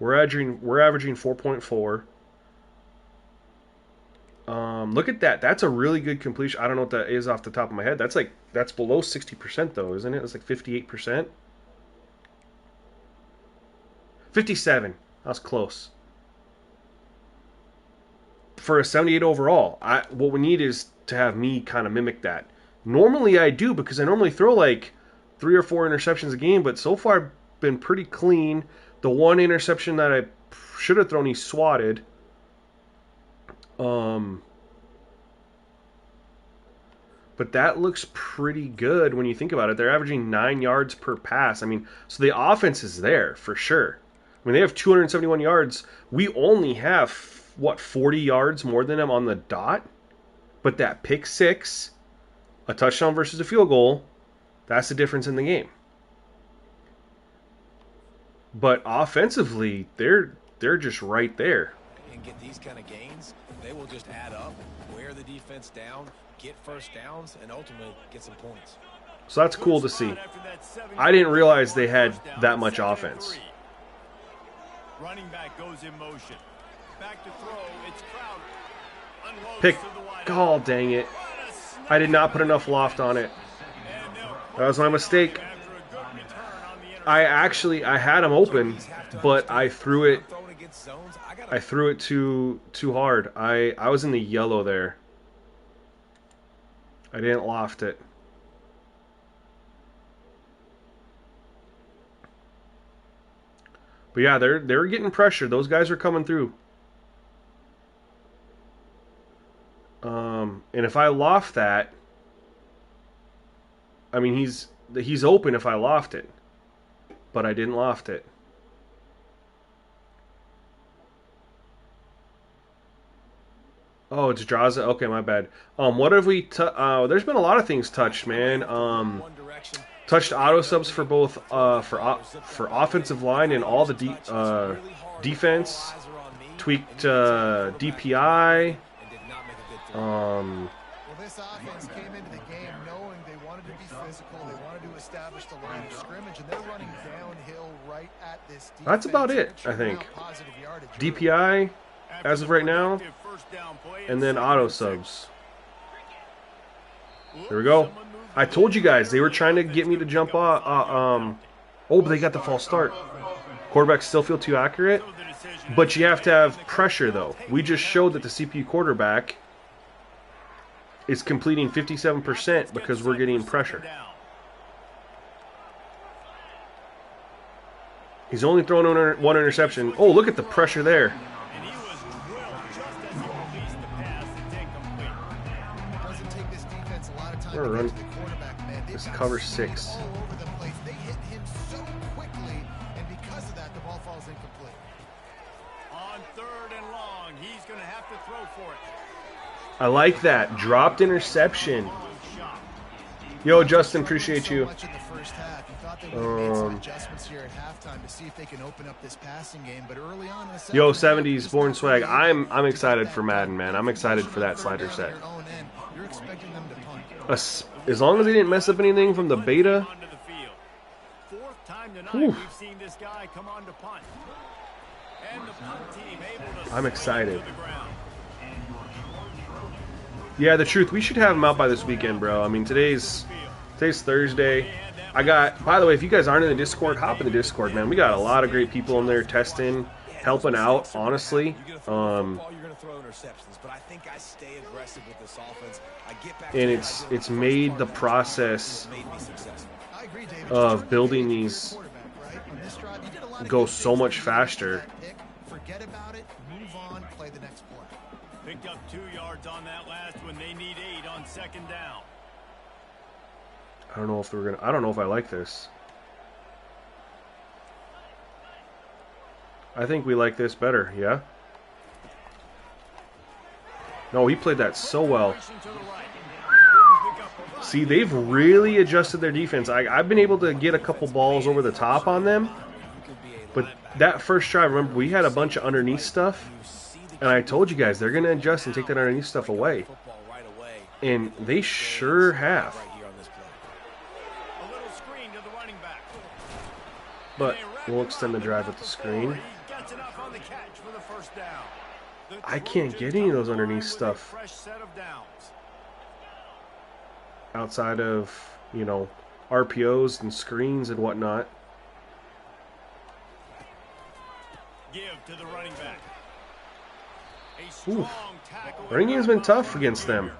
We're averaging 4.4. Look at that. That's a really good completion. I don't know what that is off the top of my head. That's below 60% though, isn't it? It's like 58%. 57. That's close. For a 78 overall, what we need is to have me kind of mimic that. Normally I do because I normally throw like 3 or 4 interceptions a game, but so far I've been pretty clean. The one interception that I should have thrown, he swatted. But that looks pretty good when you think about it. They're averaging 9 yards per pass. I mean, so the offense is there for sure. I mean, they have 271 yards. We only have, what, 40 yards more than them on the dot? But that pick six, a touchdown versus a field goal, that's the difference in the game. But offensively, they're just right there. And get these kind of gains, they will just add up, wear the defense down, get first downs, and ultimately get some points. So that's cool to see. I didn't realize they had that much offense. Running back goes in motion. Back to throw. It's Crowder. Unloads Pick. to the wide. Oh, dang it. I did not put enough loft on it. That was my mistake. I had him open, but I threw it too hard. I was in the yellow there. I didn't loft it. But yeah, they're getting pressure. Those guys are coming through. And if I loft that, I mean he's open if I loft it, but I didn't loft it. Oh, it's Draza. Okay, my bad. What have we? There's been a lot of things touched, man. Touched auto subs for both for offensive line and all the defense. Tweaked DPI. Well, this offense came into the game knowing they wanted to be physical, they wanted to establish the line of scrimmage, and they're running downhill right at this defense. That's about it, I think. DPI as of right now, and then auto subs. There we go. I told you guys they were trying to get me to jump off. Oh, but they got the false start. Quarterbacks still feel too accurate, but you have to have pressure though. We just showed that the CPU quarterback is completing 57% because we're getting pressure. He's only thrown one interception. Oh, look at the pressure there. We're gonna run this cover 6. They hit him so quickly, and because of that, the ball falls incomplete. On 3rd and long, he's going to have to throw for it. I like that. Dropped interception. Yo, Justin, appreciate So you. much in the first half. You thought they would have made some adjustments here at halftime to see if they can open up this passing game, but early on in the second Yo, half, 70s just Born not Swag. really able I'm to excited get for that Madden, done. man. I'm excited for that Third slider down set. on your own end, you're expecting them to punt. As long as they didn't mess up anything from the beta. Onto the field. Fourth time tonight Whew. we've seen this guy come on to punt. And the punt team able to I'm sling it excited. to the ground. Yeah, the truth, we should have them out by this weekend, bro. I mean, today's Thursday. I got, by the way, if you guys aren't in the Discord, hop in the Discord, man. We got a lot of great people in there testing, helping out, honestly. You're gonna throw interceptions, but I think I stay aggressive with this offense. I get back And to it's made the process made me successful. I agree, David. of building these go so much faster. Forget about it, move on, play the next play. Picked up 2 yards on that last one. They need 8 on second down. I don't know if I don't know if I like this. I think we like this better, yeah? No, he played that so well. To the right. Pick up a See, they've really adjusted their defense. I've been able to get a couple balls over the top on them. But that first drive, remember, we had a bunch of underneath stuff. And I told you guys, they're going to adjust and take that underneath stuff away. And they sure have. A little screen to the running back. But we'll extend the drive with the screen. He gets enough on the catch for the first down. The I can't get any of those underneath with a stuff fresh set of downs. outside of, you know, RPOs and screens and whatnot. Give to the running back. A strong tackle. Running game's been tough against them.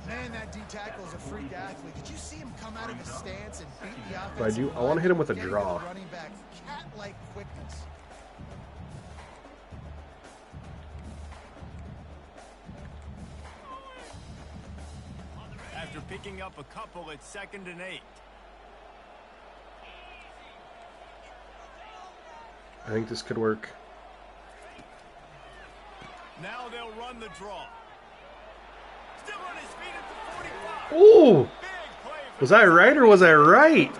Man, that D tackle is a freak athlete. Did you see him come out of his stance and beat the offense? But I want to hit him with a draw. Running back, cat-like quickness. After picking up a couple, it's 2nd and 8. I think this could work. Now they'll run the draw. Still on his feet at the 45. Ooh! Big play for Was I right or was I right?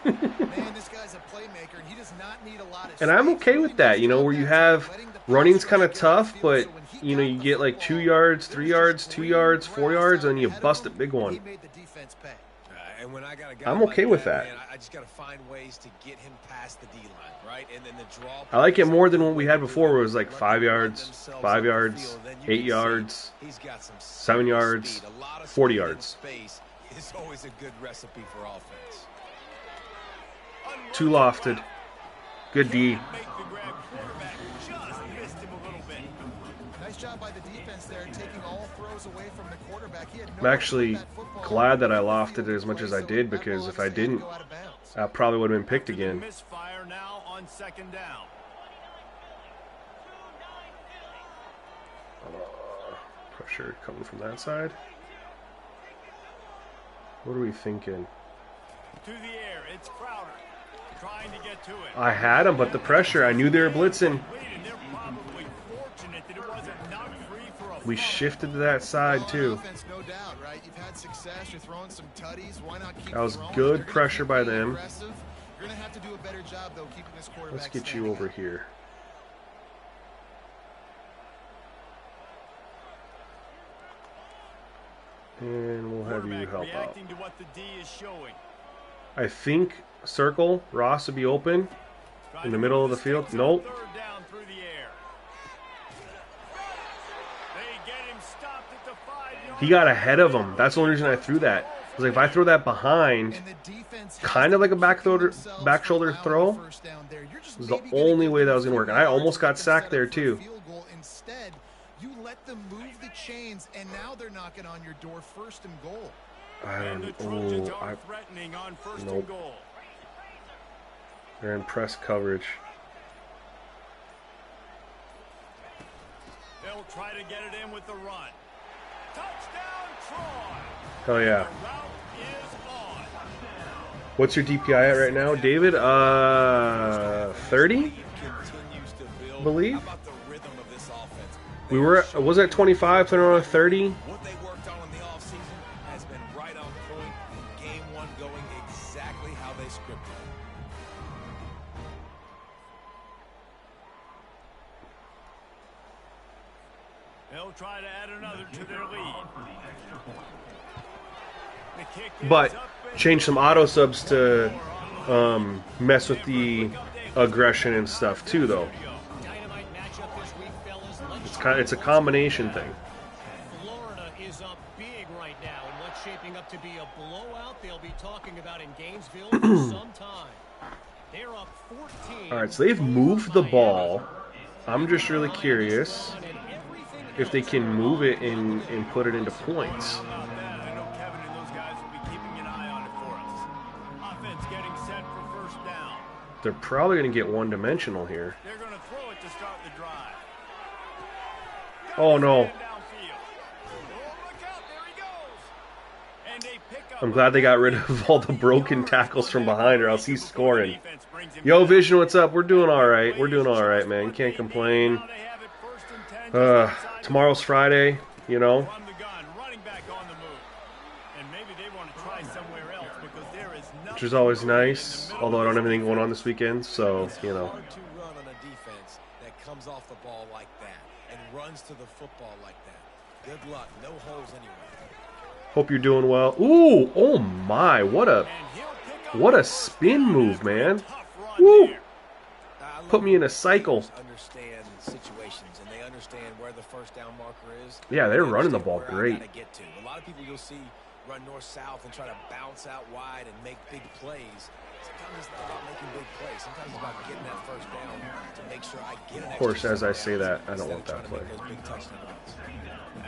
Man, this guy's a playmaker, and he does not need a lot of And I'm space. okay with that, you know, where you have running's kind of tough, but, you know, you get like 2 yards, 3 yards, 2 yards, 4 yards, and you bust a big He one. made the defense pay. And when I got a guy I'm okay like with that. Man, I just got to find ways to get him past the D line, right? And then the draw. I like it more than what we had before, where it was like 5 yards, 5 yards, 8 yards, He's got some 7 yards, speed. A lot of 40 speed in yards. Space is always a good recipe for offense. Too lofted. Good D. Make the grab. Quarterback just missed him a little bit. Nice job by the defense there, taking all throws away from the quarterback. He had no I'm actually that football. glad that I lofted it as much as I did, because if I didn't, I probably would have been picked again. Misfire now on 2nd down. Pressure coming from that side. What are we thinking? To the air, it's Crowder. Trying to get to it. I had him, but the pressure, I knew they were blitzing. And they're probably fortunate that it wasn't knocked free for a We fumble. shifted to that side, too. Offense, no doubt, right? You've had success. You're throwing some tutties. Why not keep That was throwing? good They're gonna pressure keep by being them. aggressive. You're going to have to do a better job, though, keeping this quarterback Let's get you standing over up. here. And we'll have you Quarterback help out. reacting to what the D is showing. I think circle, Ross would be open Trying in the to middle of move the field. sticks on Nope. 3rd down through the air. They get him stopped at the 5-yard He got ahead of him. That's the only reason I threw that. I was like, if I throw that behind, And the defense kind of like a back shoulder throw, first down there. You're just was the maybe gonna only get way that them was going to work. And 3 I almost got yards, get them sacked set there up for a too. field goal. Instead, you let them move the chains, and now they're knocking on your door, 1st and goal. And the Trojans are threatening on 1st Nope. and goal. They're in press coverage. They'll try to get it in with the run. Touchdown, Troy. Hell yeah. The route is on. What's your DPI at right now, David? 30? Continues to build. Believe? How about the rhythm of this offense? We were, was at 25, playing around 30. What they worked on in the offseason has been right on point scripted. They'll try to add another to their lead. The kick is But up and change some auto subs to mess with the aggression and stuff too, though. Dynamite matchup this week, fellas. It's a combination thing. Florida is up big right now, and what's shaping up to be a blowout they'll be talking about in Gainesville for some time. They're up 14. All right, so they've moved the ball. I'm just really curious if they can move it and put it into points. How about that? I know Kevin and those guys will be keeping an eye on it for us. Offense getting set for first down. They're probably going to get one-dimensional here. They're going to throw it to start the drive. Oh, no. Downfield. Oh, look out, there he goes. And they pick up I'm glad they got rid of all the broken tackles from behind, or else he's scoring. Yo, Vision, what's up? We're doing all right. We're doing all right, man. Can't complain. Tomorrow's Friday, you know. Run the gun, running back on the move. And maybe they want to try somewhere else because there is nothing. Which is always nice, although I don't have anything going on this weekend, so, you know. It's hard to run on a defense that comes off the ball like that and runs to the football like that. Good luck. No holes anywhere. Hope you're doing well. Ooh, oh my, what a spin move, man. Woo! Put me in a cycle. Understand situations and they understand where the first down marker is. Yeah, they're running the ball Where I great. gotta get to. A lot of people you'll see run north-south and try to bounce out wide and make big plays. Sometimes it's not about making big plays. Sometimes it's about getting that first down to make sure I get an Of course, extra as I first say down that, I don't instead want of that trying to play. make those big touchdown runs.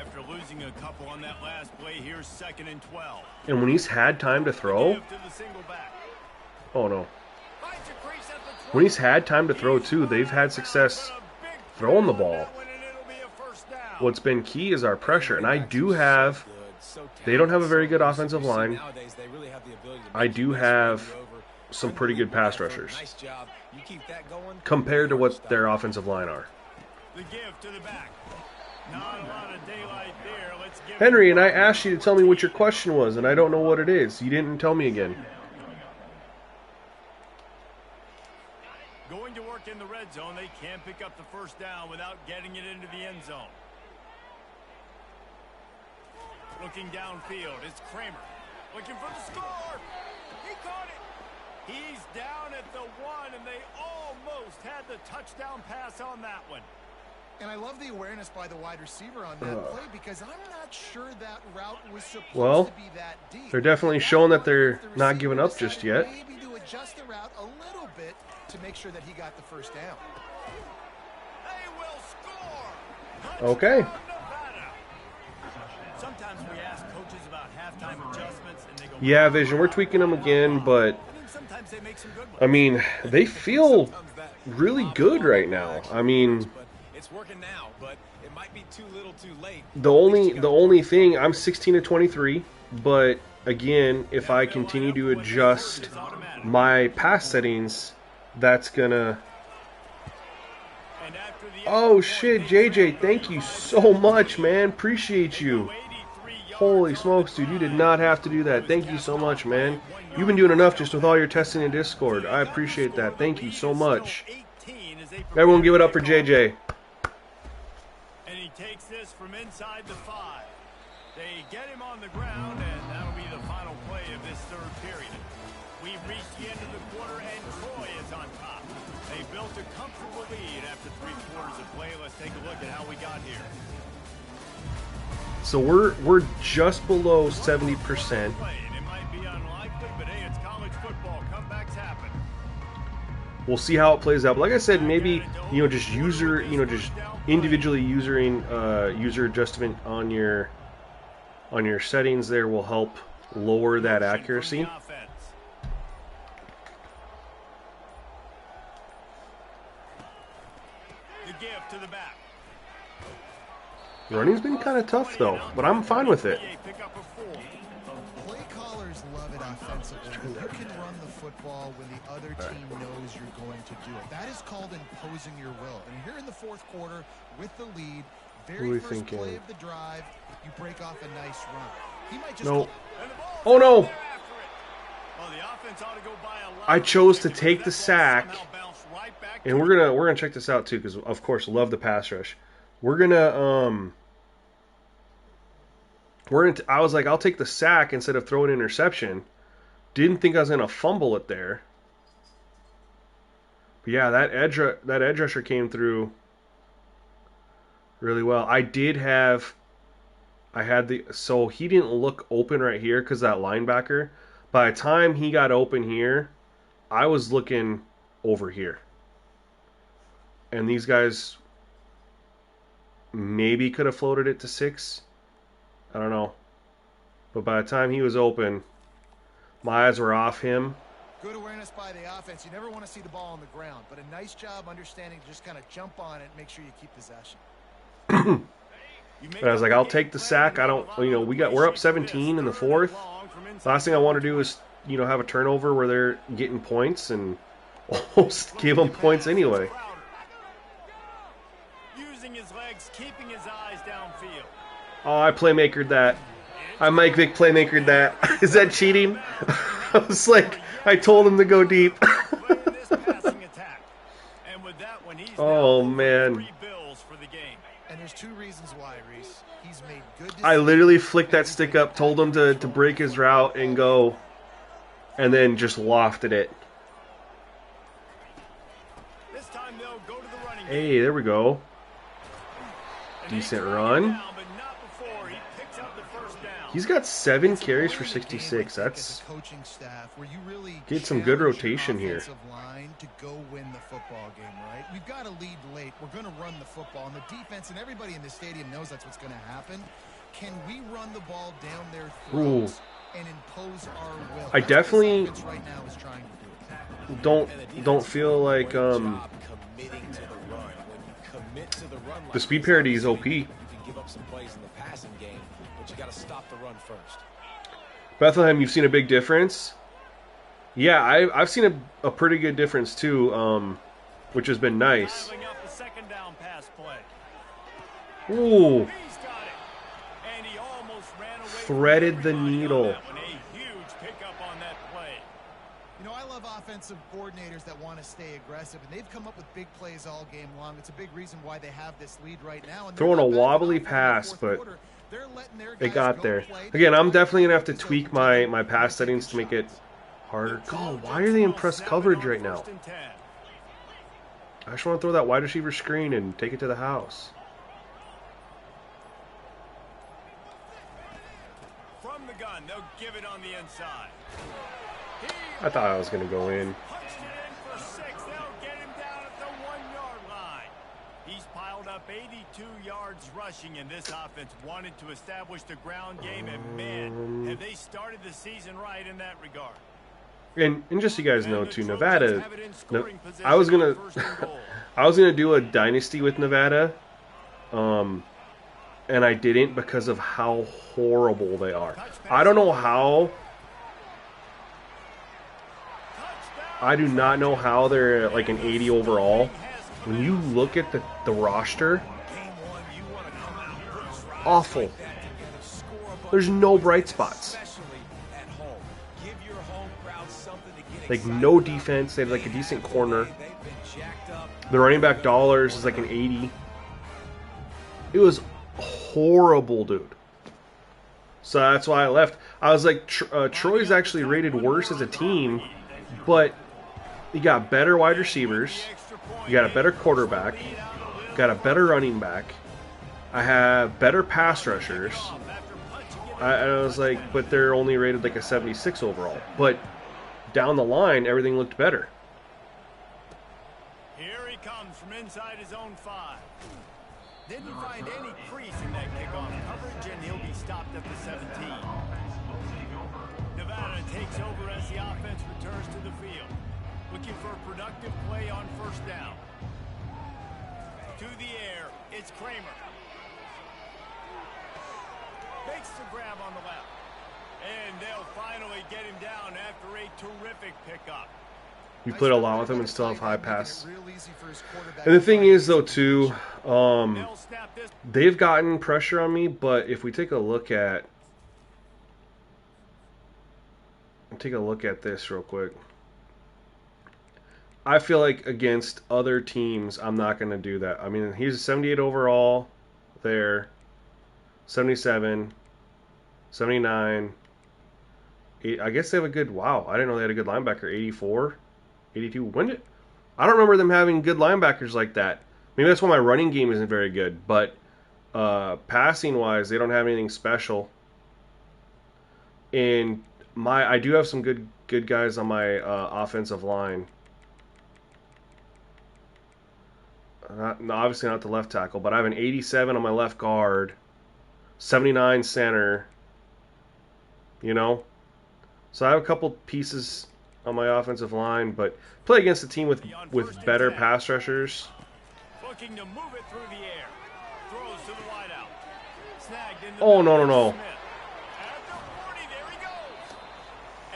After losing a couple on that last play, here's 2nd and 12. And when he's had time to throw, Give to the single back. oh no. Finds a crease at the 20. When he's had time to throw too, they've had success throwing the ball. What's been key is our pressure, and I do have, they don't have a very good offensive line. I do have some pretty good pass rushers compared to what their offensive line are. The give to the back. Not a lot of daylight there. Let's give Henry, and I asked you to tell me what your question was, and I don't know what it is. You didn't tell me again. Going to work in the red zone. They can't pick up the first down without getting it into the end zone. Looking downfield, it's Kramer. Looking for the score. He caught it. He's down at the 1, and they almost had the touchdown pass on that one. And I love the awareness by the wide receiver on that play because I'm not sure that route was supposed to be that deep. They're definitely showing that they're not giving up just yet. Maybe to adjust the route a little bit to make sure that he got the first down. They will score. Okay. Touchdown, Nevada. Sometimes we ask coaches about halftime adjustments, and they go, Yeah, Vision, we're tweaking them again, but and then sometimes they make some good ones. I mean, they feel really good right now. I mean, It's working now, but it might be too little too late. the only thing, I'm 16 to 23, but again, if I continue to adjust my pass settings, that's gonna. And after the Oh shit, JJ, thank you so much, man. Appreciate you. Holy smokes, dude, you did not have to do that. Thank you so much, man. You've been doing enough just with all your testing in Discord. I appreciate that. Thank you so much. Everyone give it up for JJ. And he takes this from inside the 5. They get him on the ground, and that'll be the final play of this third period. We've reached the end of the quarter, and Troy is on top. They built a comfortable lead after 3 quarters of play. Let's take a look at how we got here. So we're just below 70%. Play, and it might be unlikely, but hey, it's college football. Comebacks happen. We'll see how it plays out. But like I said, maybe just just individually user adjustment on your settings there will help lower that accuracy. The give to the back. Running's been kind of tough though, but I'm fine with it. Pick up a 4. Play callers love it offensively. You can run the football when the other team knows you're going to do it. That is called imposing your will. And here in the fourth quarter, with the lead, very first play of the drive, you break off a nice run. He might just no. Oh no! Well, the offense ought to go by a lot. I chose to take the That ball sack, somehow bounced right back and to we're gonna check this out too, because of course love the pass rush. I was like, I'll take the sack instead of throwing an interception. Didn't think I was gonna fumble it there. But yeah, that edge rusher came through really well. So he didn't look open right here because that linebacker. By the time he got open here, I was looking over here. And these guys maybe could have floated it to 6. I don't know. But by the time he was open, my eyes were off him. Good awareness by the offense. You never want to see the ball on the ground, but a nice job understanding to just kind of jump on it and make sure you keep possession. But I was like, I'll take the sack. I don't, we're up 17 in the 4th. Last thing I want to do is, have a turnover where they're getting points and almost give them points anyway. using his legs, keeping his eyes downfield. Oh, I playmakered that. I Mike Vick playmakered that. Is that cheating? I was like, I told him to go deep. Oh, man. And there's 2 reasons why, Reese. He's made good decisions. I literally flicked that stick up, told him to break his route and go, and then just lofted it. This time they'll go to the running game. Hey, there we go. Decent run. He's got 7 carries for 66. That's get some good rotation here. To go win the football game, right? We've got to lead late. We're going to run the football, and the defense and everybody in the stadium knows that's what's going to happen. Can we run the ball down their throats and impose our will? I definitely right now is trying to do. don't feel like the speed parity is OP. You can give up some plays in the passing game, but you got to stop the run first. Bethlehem, you've seen a big difference? Yeah, I've seen a pretty good difference too, which has been nice. Ooh. Threaded the needle. You know, I love offensive coordinators that want to stay aggressive, and they've come up with big plays all game long. It's a big reason why they have this lead right now. And throwing a wobbly pass, but it got there. Again, I'm definitely going to have to tweak my pass settings to make it harder. God, why are they in press coverage right now? I just want to throw that wide receiver screen and take it to the house. From the gun, they'll give it on the inside. I thought I was going to go in. Punched it in for 6. They'll get him down at the 1-yard line. He's piled up 82 yards rushing, and this offense wanted to establish the ground game, and man, have they started the season right in that regard. And just so you guys know too, Nevada. I was gonna do a dynasty with Nevada, and I didn't because of how horrible they are. I don't know how. I do not know how they're like an 80 overall. When you look at the roster, awful. There's no bright spots. Like, no defense. They have, like, a decent corner. The running back dollars is, like, an 80. It was horrible, dude. So that's why I left. I was like, Troy's actually rated worse as a team, but you got better wide receivers. You got a better quarterback. You got a better running back. I have better pass rushers. I was like, but they're only rated, like, a 76 overall. But down the line, everything looked better. Here he comes from inside his own 5. Didn't find any crease in that kickoff coverage, and he'll be stopped at the 17. Nevada takes over as the offense returns to the field, looking for a productive play on first down. To the air, it's Kramer. Makes the grab on the left. And they'll finally get him down after a terrific pickup. You played a lot with him and still have high pass. And the thing is, though, too, they've gotten pressure on me, but if we take a look at take a look at this real quick. I feel like against other teams, I'm not going to do that. I mean, he's a 78 overall there, 77, 79. I guess they have a good, wow, I didn't know they had a good linebacker, 84, 82. I don't remember them having good linebackers like that. Maybe that's why my running game isn't very good, but passing-wise, they don't have anything special. And I do have some good guys on my offensive line. Obviously not the left tackle, but I have an 87 on my left guard, 79 center, you know? So I have a couple pieces on my offensive line, but play against a team with better pass rushers. Looking to move it through the air. Throws to the wideout. Snagged in the Oh, no. Smith. At the 40, there he goes.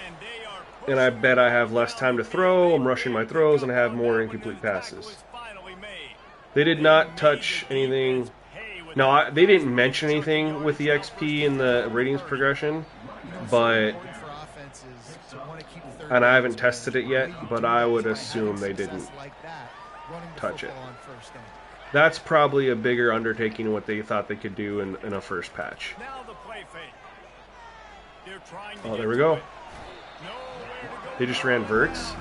And they are And I bet I have less time to throw, I'm rushing my throws, and I have more incomplete passes. They did not touch anything. No, they didn't mention anything with the XP in the ratings progression, but, and I haven't tested it yet, but I would assume they didn't touch it. That's probably a bigger undertaking than what they thought they could do in a first patch. Oh, there we go. They just ran verts.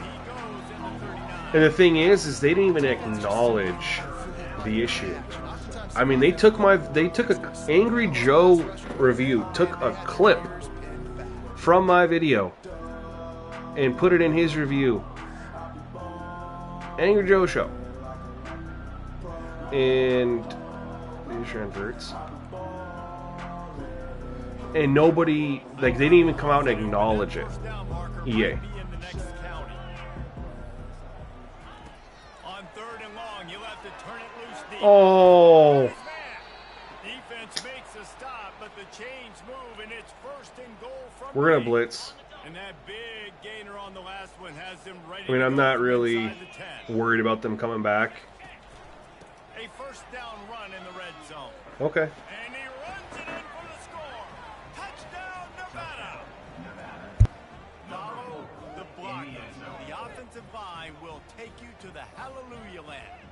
And the thing is they didn't even acknowledge the issue. I mean, they took a Angry Joe review, took a clip from my video and put it in his review. Angry Joe show. And they just ran verts. And nobody, like, they didn't even come out and acknowledge it. EA. Oh. Defense makes a stop, but the chains move, and it's first and goal from We're gonna blitz. And that big gainer on the last one has them ready. I mean, I'm not really worried about them coming back. A first down run in the red zone. Okay. And he runs it in for the score. Touchdown, Nevada. Follow the blockers. The offensive line will take you to the hallelujah land.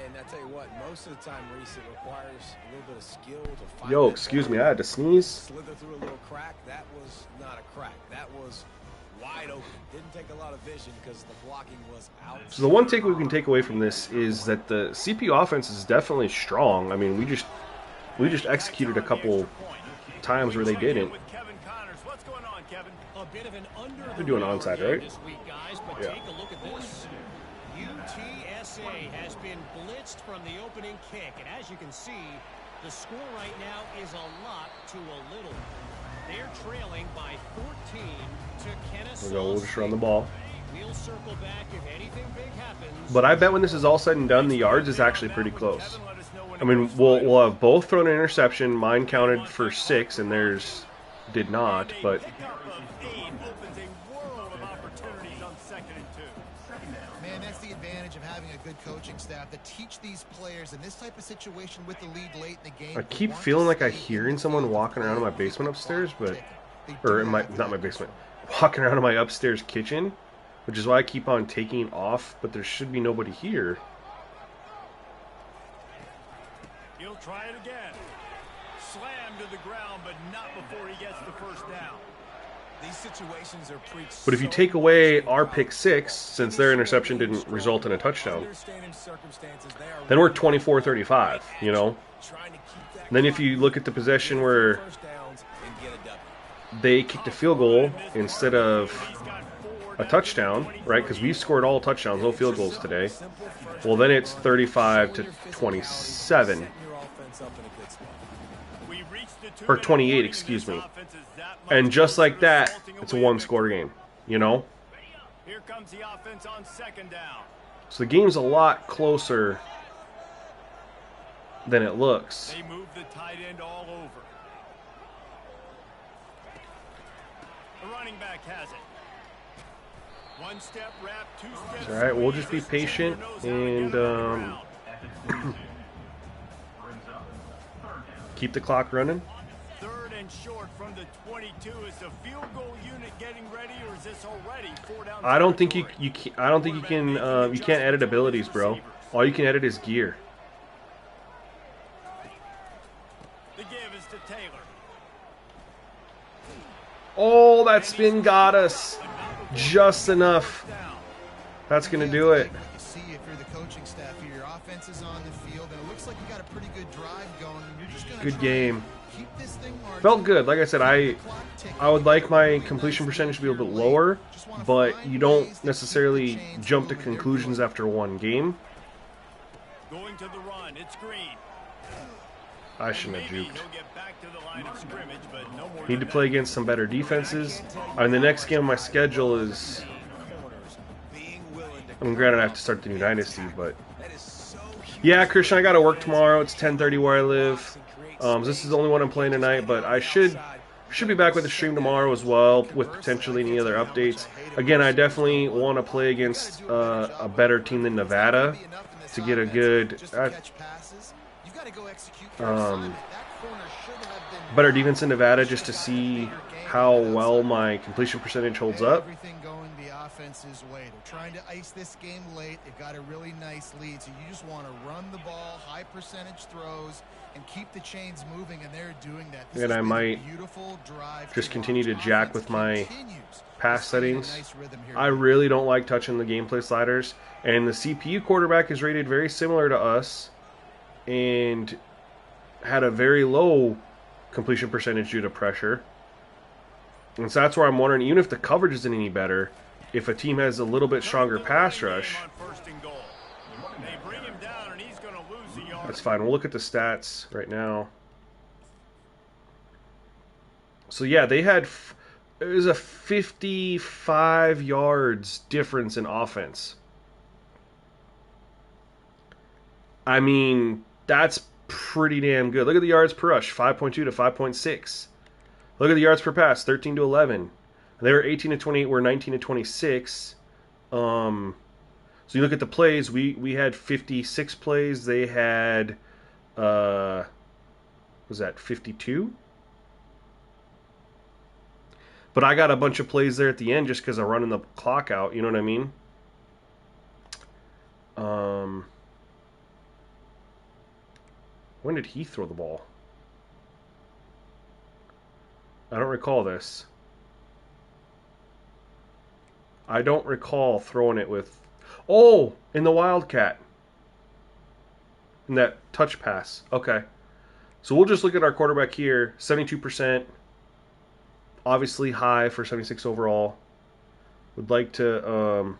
And I tell you what, most of the time, Reese, it requires a little bit of skill to find. Yo, excuse me, I had to sneeze. Slither through a little crack. That was not a crack. That was wide open. Didn't take a lot of vision because the blocking was out. So the one take we can take away from this is that the CPU offense is definitely strong. I mean, we just executed a couple times where they didn't. They're doing onside, right? Yeah. Take a look at this. UTSA has been blitzed from the opening kick, and as you can see, the score right now is a lot to a little. They're trailing by 14 to Kennesaw. We'll just run the ball. We'll circle back if anything big happens. But I bet when this is all said and done, the yards is actually pretty close. I mean, we'll have both thrown an interception. Mine counted for 6, and theirs did not. But that's the advantage of having a good coaching staff that teach these players in this type of situation with the lead late in the game. I keep feeling like I'm hearing someone walking around in my basement upstairs, but or in not my basement, walking around in my upstairs kitchen, which is why I keep on taking off. But there should be nobody here. He'll try it again. Slam to the ground, but not before he gets the first down. These situations are preached. But if you take away our pick 6, since their interception didn't result in a touchdown, then we're 24-35, you know? And then if you look at the possession where they kicked a field goal instead of a touchdown, right? Because we've scored all touchdowns, no field goals today. Well, then it's 35-27. Or 28, excuse me. And just like that, it's a one-score game, you know? Here comes the offense on second down. So the game's a lot closer than it looks. They move the tight end all over. The running back has it. One step wrap, two steps. All right, we'll just be patient and keep the clock running. 3rd and seconds short from the 22. Is the field goal unit getting ready, or is this already 4 down? I don't think you can, I don't think you can you can't edit abilities, bro. All you can edit is gear. The give is to Taylor. Oh, that spin got us just enough. That's going to do it. You see, if you're the coaching staff here, your offense is on the field, and it looks like you got a pretty good drive going. And you're just going to Good game. Keep this thing marching. Felt good. Like I said, I would like my completion percentage to be a little bit lower, but you don't necessarily jump to conclusions after one game. Going to the run. It's Green. I shouldn't have Maybe juked. he'll get back to the line of scrimmage, but no more Need to than play that. against some better defenses. And the next game on my schedule is, I mean, granted I have to start the new Dynasty, but yeah, Christian, I got to work tomorrow. It's 10:30 where I live. This is the only one I'm playing tonight, but I should be back with the stream tomorrow as well, with potentially any other updates. Again, I definitely want to play against a better team than Nevada to get a good better defense in Nevada, just to see how well my completion percentage holds up. Everything going the offense's way. They're trying to ice this game late. They've got a really nice lead, so you just want to run the ball, high percentage throws, and keep the chains moving, and they're doing that. This And has I been a might beautiful drive just to continue to watch. jack Offense with my continues pass to stay in a settings. nice rhythm here. I really don't like touching the gameplay sliders, and the CPU quarterback is rated very similar to us and had a very low completion percentage due to pressure. And so that's where I'm wondering, even if the coverage isn't any better, if a team has a little bit stronger pass rush, On first and goal. They bring him down, and he's going to lose the yard. that's fine. We'll look at the stats right now. So yeah, they had it was a 55 yards difference in offense. I mean, that's pretty damn good. Look at the yards per rush, 5.2 to 5.6. Look at the yards per pass, 13 to 11. They were 18 to 28, we're 19 to 26. So you look at the plays, we had 56 plays. They had, was that 52? But I got a bunch of plays there at the end just because I'm running the clock out, you know what I mean? When did he throw the ball? I don't recall this. I don't recall throwing it with... Oh! In the Wildcat. In that touch pass. Okay. So we'll just look at our quarterback here. 72%. Obviously high for 76 overall. Would like to...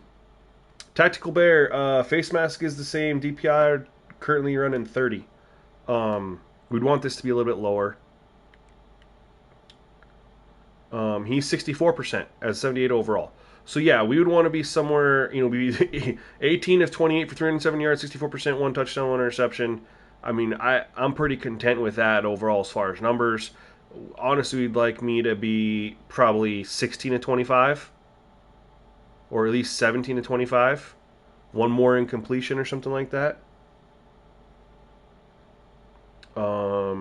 Tactical Bear. Face mask is the same. DPI currently running 30. We'd want this to be a little bit lower. He's 64% as 78 overall. So yeah, we would want to be somewhere, you know, be 18 of 28 for 307 yards, 64%, 1 touchdown, 1 interception. I mean, I'm pretty content with that overall as far as numbers. Honestly, we'd like me to be probably 16 to 25, or at least 17 to 25. One more incompletion or something like that.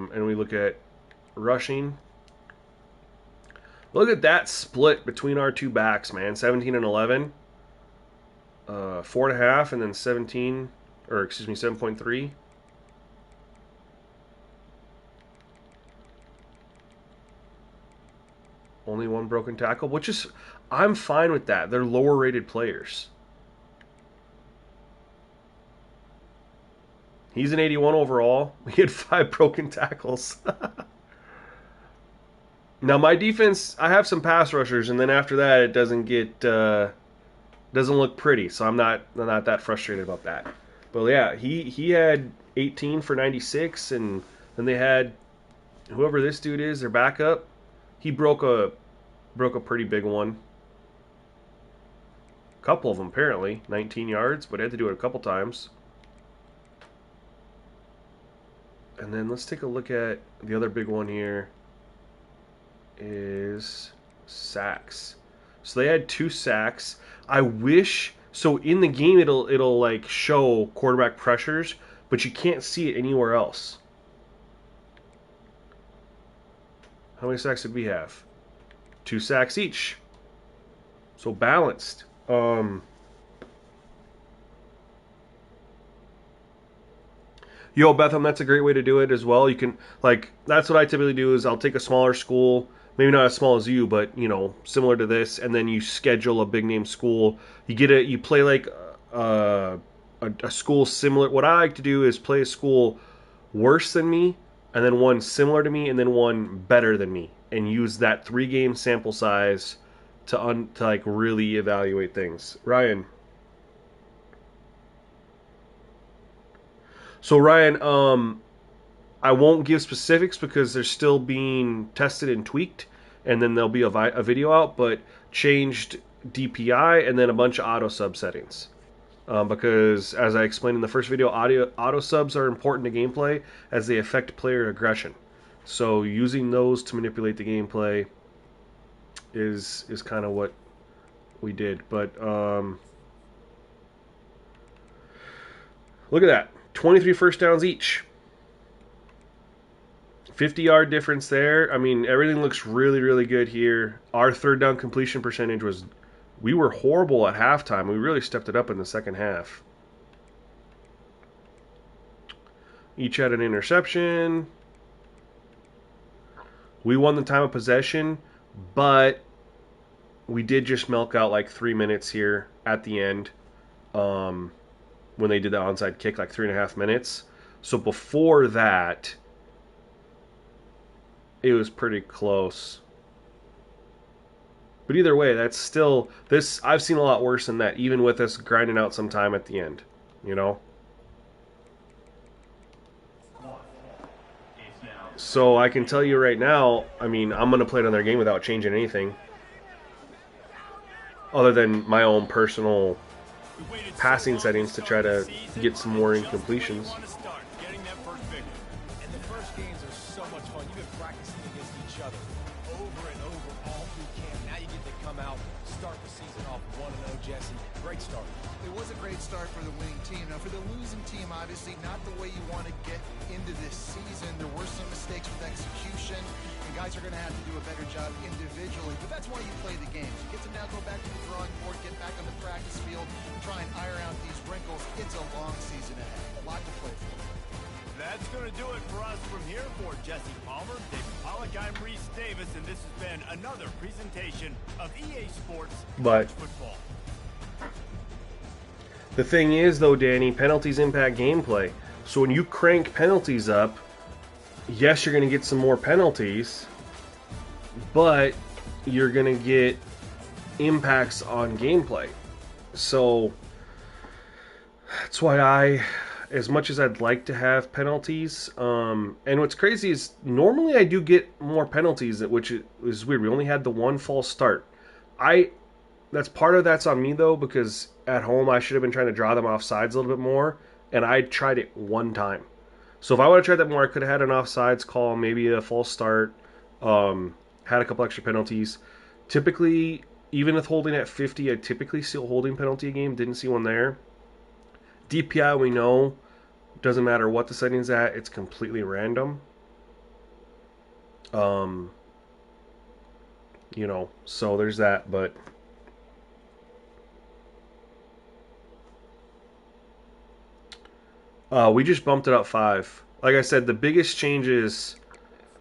And we look at rushing. Look at that split between our two backs, man. 17 and 11. 4.5 and then 17, or excuse me, 7.3. Only 1 broken tackle, which is, I'm fine with that. They're lower rated players. He's an 81 overall. He had 5 broken tackles. Now my defense, I have some pass rushers, and then after that, it doesn't get doesn't look pretty. So I'm not that frustrated about that. But yeah, he had 18 for 96, and then they had whoever this dude is, their backup. He broke a pretty big one. A couple of them apparently, 19 yards, but he had to do it a couple times. And then let's take a look at the other big one here. Is sacks. So they had 2 sacks. I wish, so in the game it'll like show quarterback pressures, but you can't see it anywhere else. How many sacks did we have? 2 sacks each. So balanced. Yo, Betham, that's a great way to do it as well. You can, like, that's what I typically do is I'll take a smaller school, maybe not as small as you, but, you know, similar to this, and then you schedule a big name school. You play like a school similar. What I like to do is play a school worse than me, and then one similar to me, and then one better than me, and use that 3-game sample size to like really evaluate things. Ryan. So Ryan, I won't give specifics because they're still being tested and tweaked, and then there'll be a video out, but changed DPI and then a bunch of auto sub settings. Because as I explained in the first video, auto subs are important to gameplay as they affect player aggression. So using those to manipulate the gameplay is kind of what we did. But look at that. 23 first downs each. 50-yard difference there. I mean, everything looks really, really good here. Our third down completion percentage was... We were horrible at halftime. We really stepped it up in the second half. Each had an interception. We won the time of possession, but we did just milk out like 3 minutes here at the end. When they did the onside kick, like 3.5 minutes. So before that, it was pretty close. But either way, that's still this. I've seen a lot worse than that, even with us grinding out some time at the end. You know. So I can tell you right now. I mean, I'm gonna play another game without changing anything, other than my own personal passing settings to try to get some more incompletions. And the first games are so much fun. You've been practicing against each other over and over all through camp. Now you get to come out, start the season off 1-0, Jesse. Great start. It was a great start for the winning team. Now, for the losing team, obviously not the way you want to get into this season. There were some mistakes with execution, and guys are going to have to do a better job individually. But that's why you play the games. You get to now go back to the drawing board, get back on the practice field, try and iron out these wrinkles. It's a long season ahead. A lot to play for. That's going to do it for us from here. For Jesse Palmer, David Pollack, I'm Reese Davis, and this has been another presentation of EA Sports College Football. The thing is, though, Danny, penalties impact gameplay. So when you crank penalties up, yes, you're going to get some more penalties, but you're going to get impacts on gameplay. So that's why as much as I'd like to have penalties, and what's crazy is normally I do get more penalties, which is weird. We only had the one false start. That's on me though, because at home I should have been trying to draw them off sides a little bit more, and I tried it one time. So if I would have tried that more, I could have had an offsides call, maybe a false start, had a couple extra penalties. Typically, even with holding at 50, I typically see a holding penalty a game. Didn't see one there. DPI, we know, doesn't matter what the setting's at, it's completely random. You know, so there's that, but we just bumped it up 5. Like I said, the biggest changes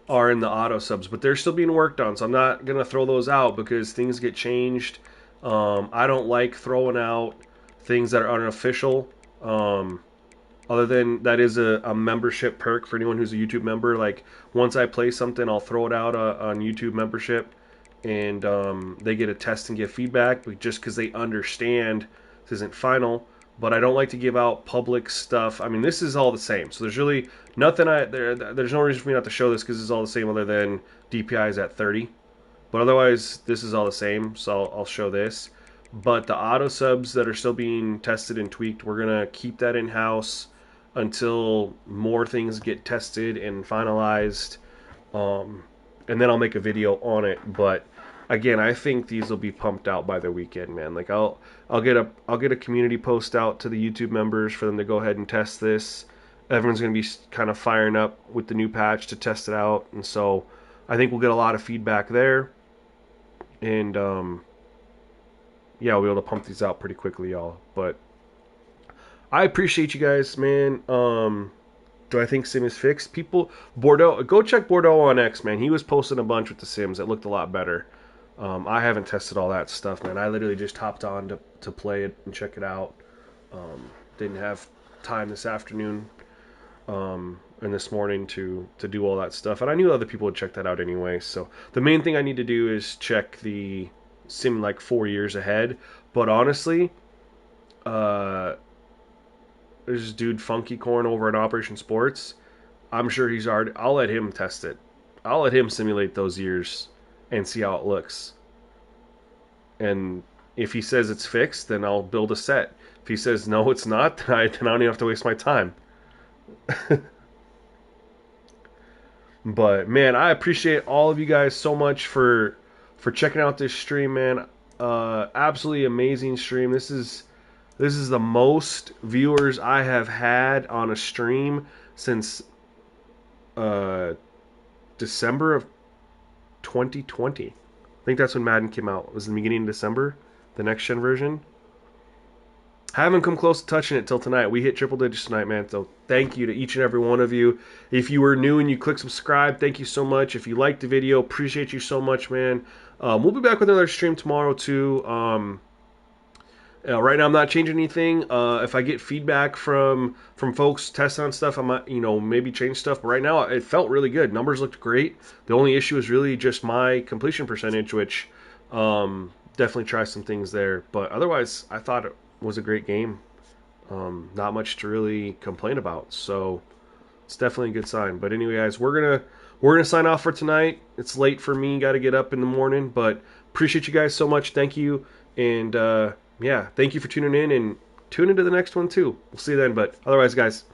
are in the auto subs, but they're still being worked on, so I'm not going to throw those out because things get changed. I don't like throwing out things that are unofficial. Other than that is a membership perk for anyone who's a YouTube member. Like, once I play something, I'll throw it out on YouTube membership, and they get a test and give feedback, but just because they understand this isn't final. But I don't like to give out public stuff. I mean, this is all the same. So there's really nothing there's no reason for me not to show this because it's all the same other than DPI is at 30. But otherwise, this is all the same, so I'll show this. But the auto subs that are still being tested and tweaked, we're going to keep that in-house until more things get tested and finalized. And then I'll make a video on it. But again, I think these will be pumped out by the weekend, man. Like I'll get a community post out to the YouTube members for them to go ahead and test this. Everyone's going to be kind of firing up with the new patch to test it out, and so I think we'll get a lot of feedback there. And, yeah, we'll be able to pump these out pretty quickly, y'all. But I appreciate you guys, man. Do I think Sim is fixed? People, Bordeaux, go check Bordeaux on X, man. He was posting a bunch with the Sims that looked a lot better. I haven't tested all that stuff, man. I literally just hopped on to play it and check it out. Didn't have time this afternoon and this morning to do all that stuff. And I knew other people would check that out anyway. So the main thing I need to do is check the Sim like 4 years ahead. But honestly, there's this dude Funky Corn over at Operation Sports. I'm sure he's already. I'll let him test it. I'll let him simulate those years and see how it looks. And if he says it's fixed, then I'll build a set. If he says no, it's not, then I don't even have to waste my time. But man, I appreciate all of you guys so much for checking out this stream, man. Absolutely amazing stream. This is the most viewers I have had on a stream since December of 2020. I think that's when Madden came out. It was in the beginning of December, the next gen version. Haven't come close to touching it till tonight. We hit triple digits tonight, man. So thank you to each and every one of you. If you were new and you click subscribe, thank you so much. If you liked the video, appreciate you so much, man. We'll be back with another stream tomorrow too. Right now, I'm not changing anything. If I get feedback from folks testing on stuff, I might, maybe change stuff. But right now, it felt really good. Numbers looked great. The only issue is really just my completion percentage, which definitely try some things there. But otherwise, I thought it was a great game. Not much to really complain about. So it's definitely a good sign. But anyway, guys, we're gonna sign off for tonight. It's late for me. Got to get up in the morning. But appreciate you guys so much. Thank you. And yeah, thank you for tuning in, and tune into the next one too. We'll see you then. But otherwise, guys,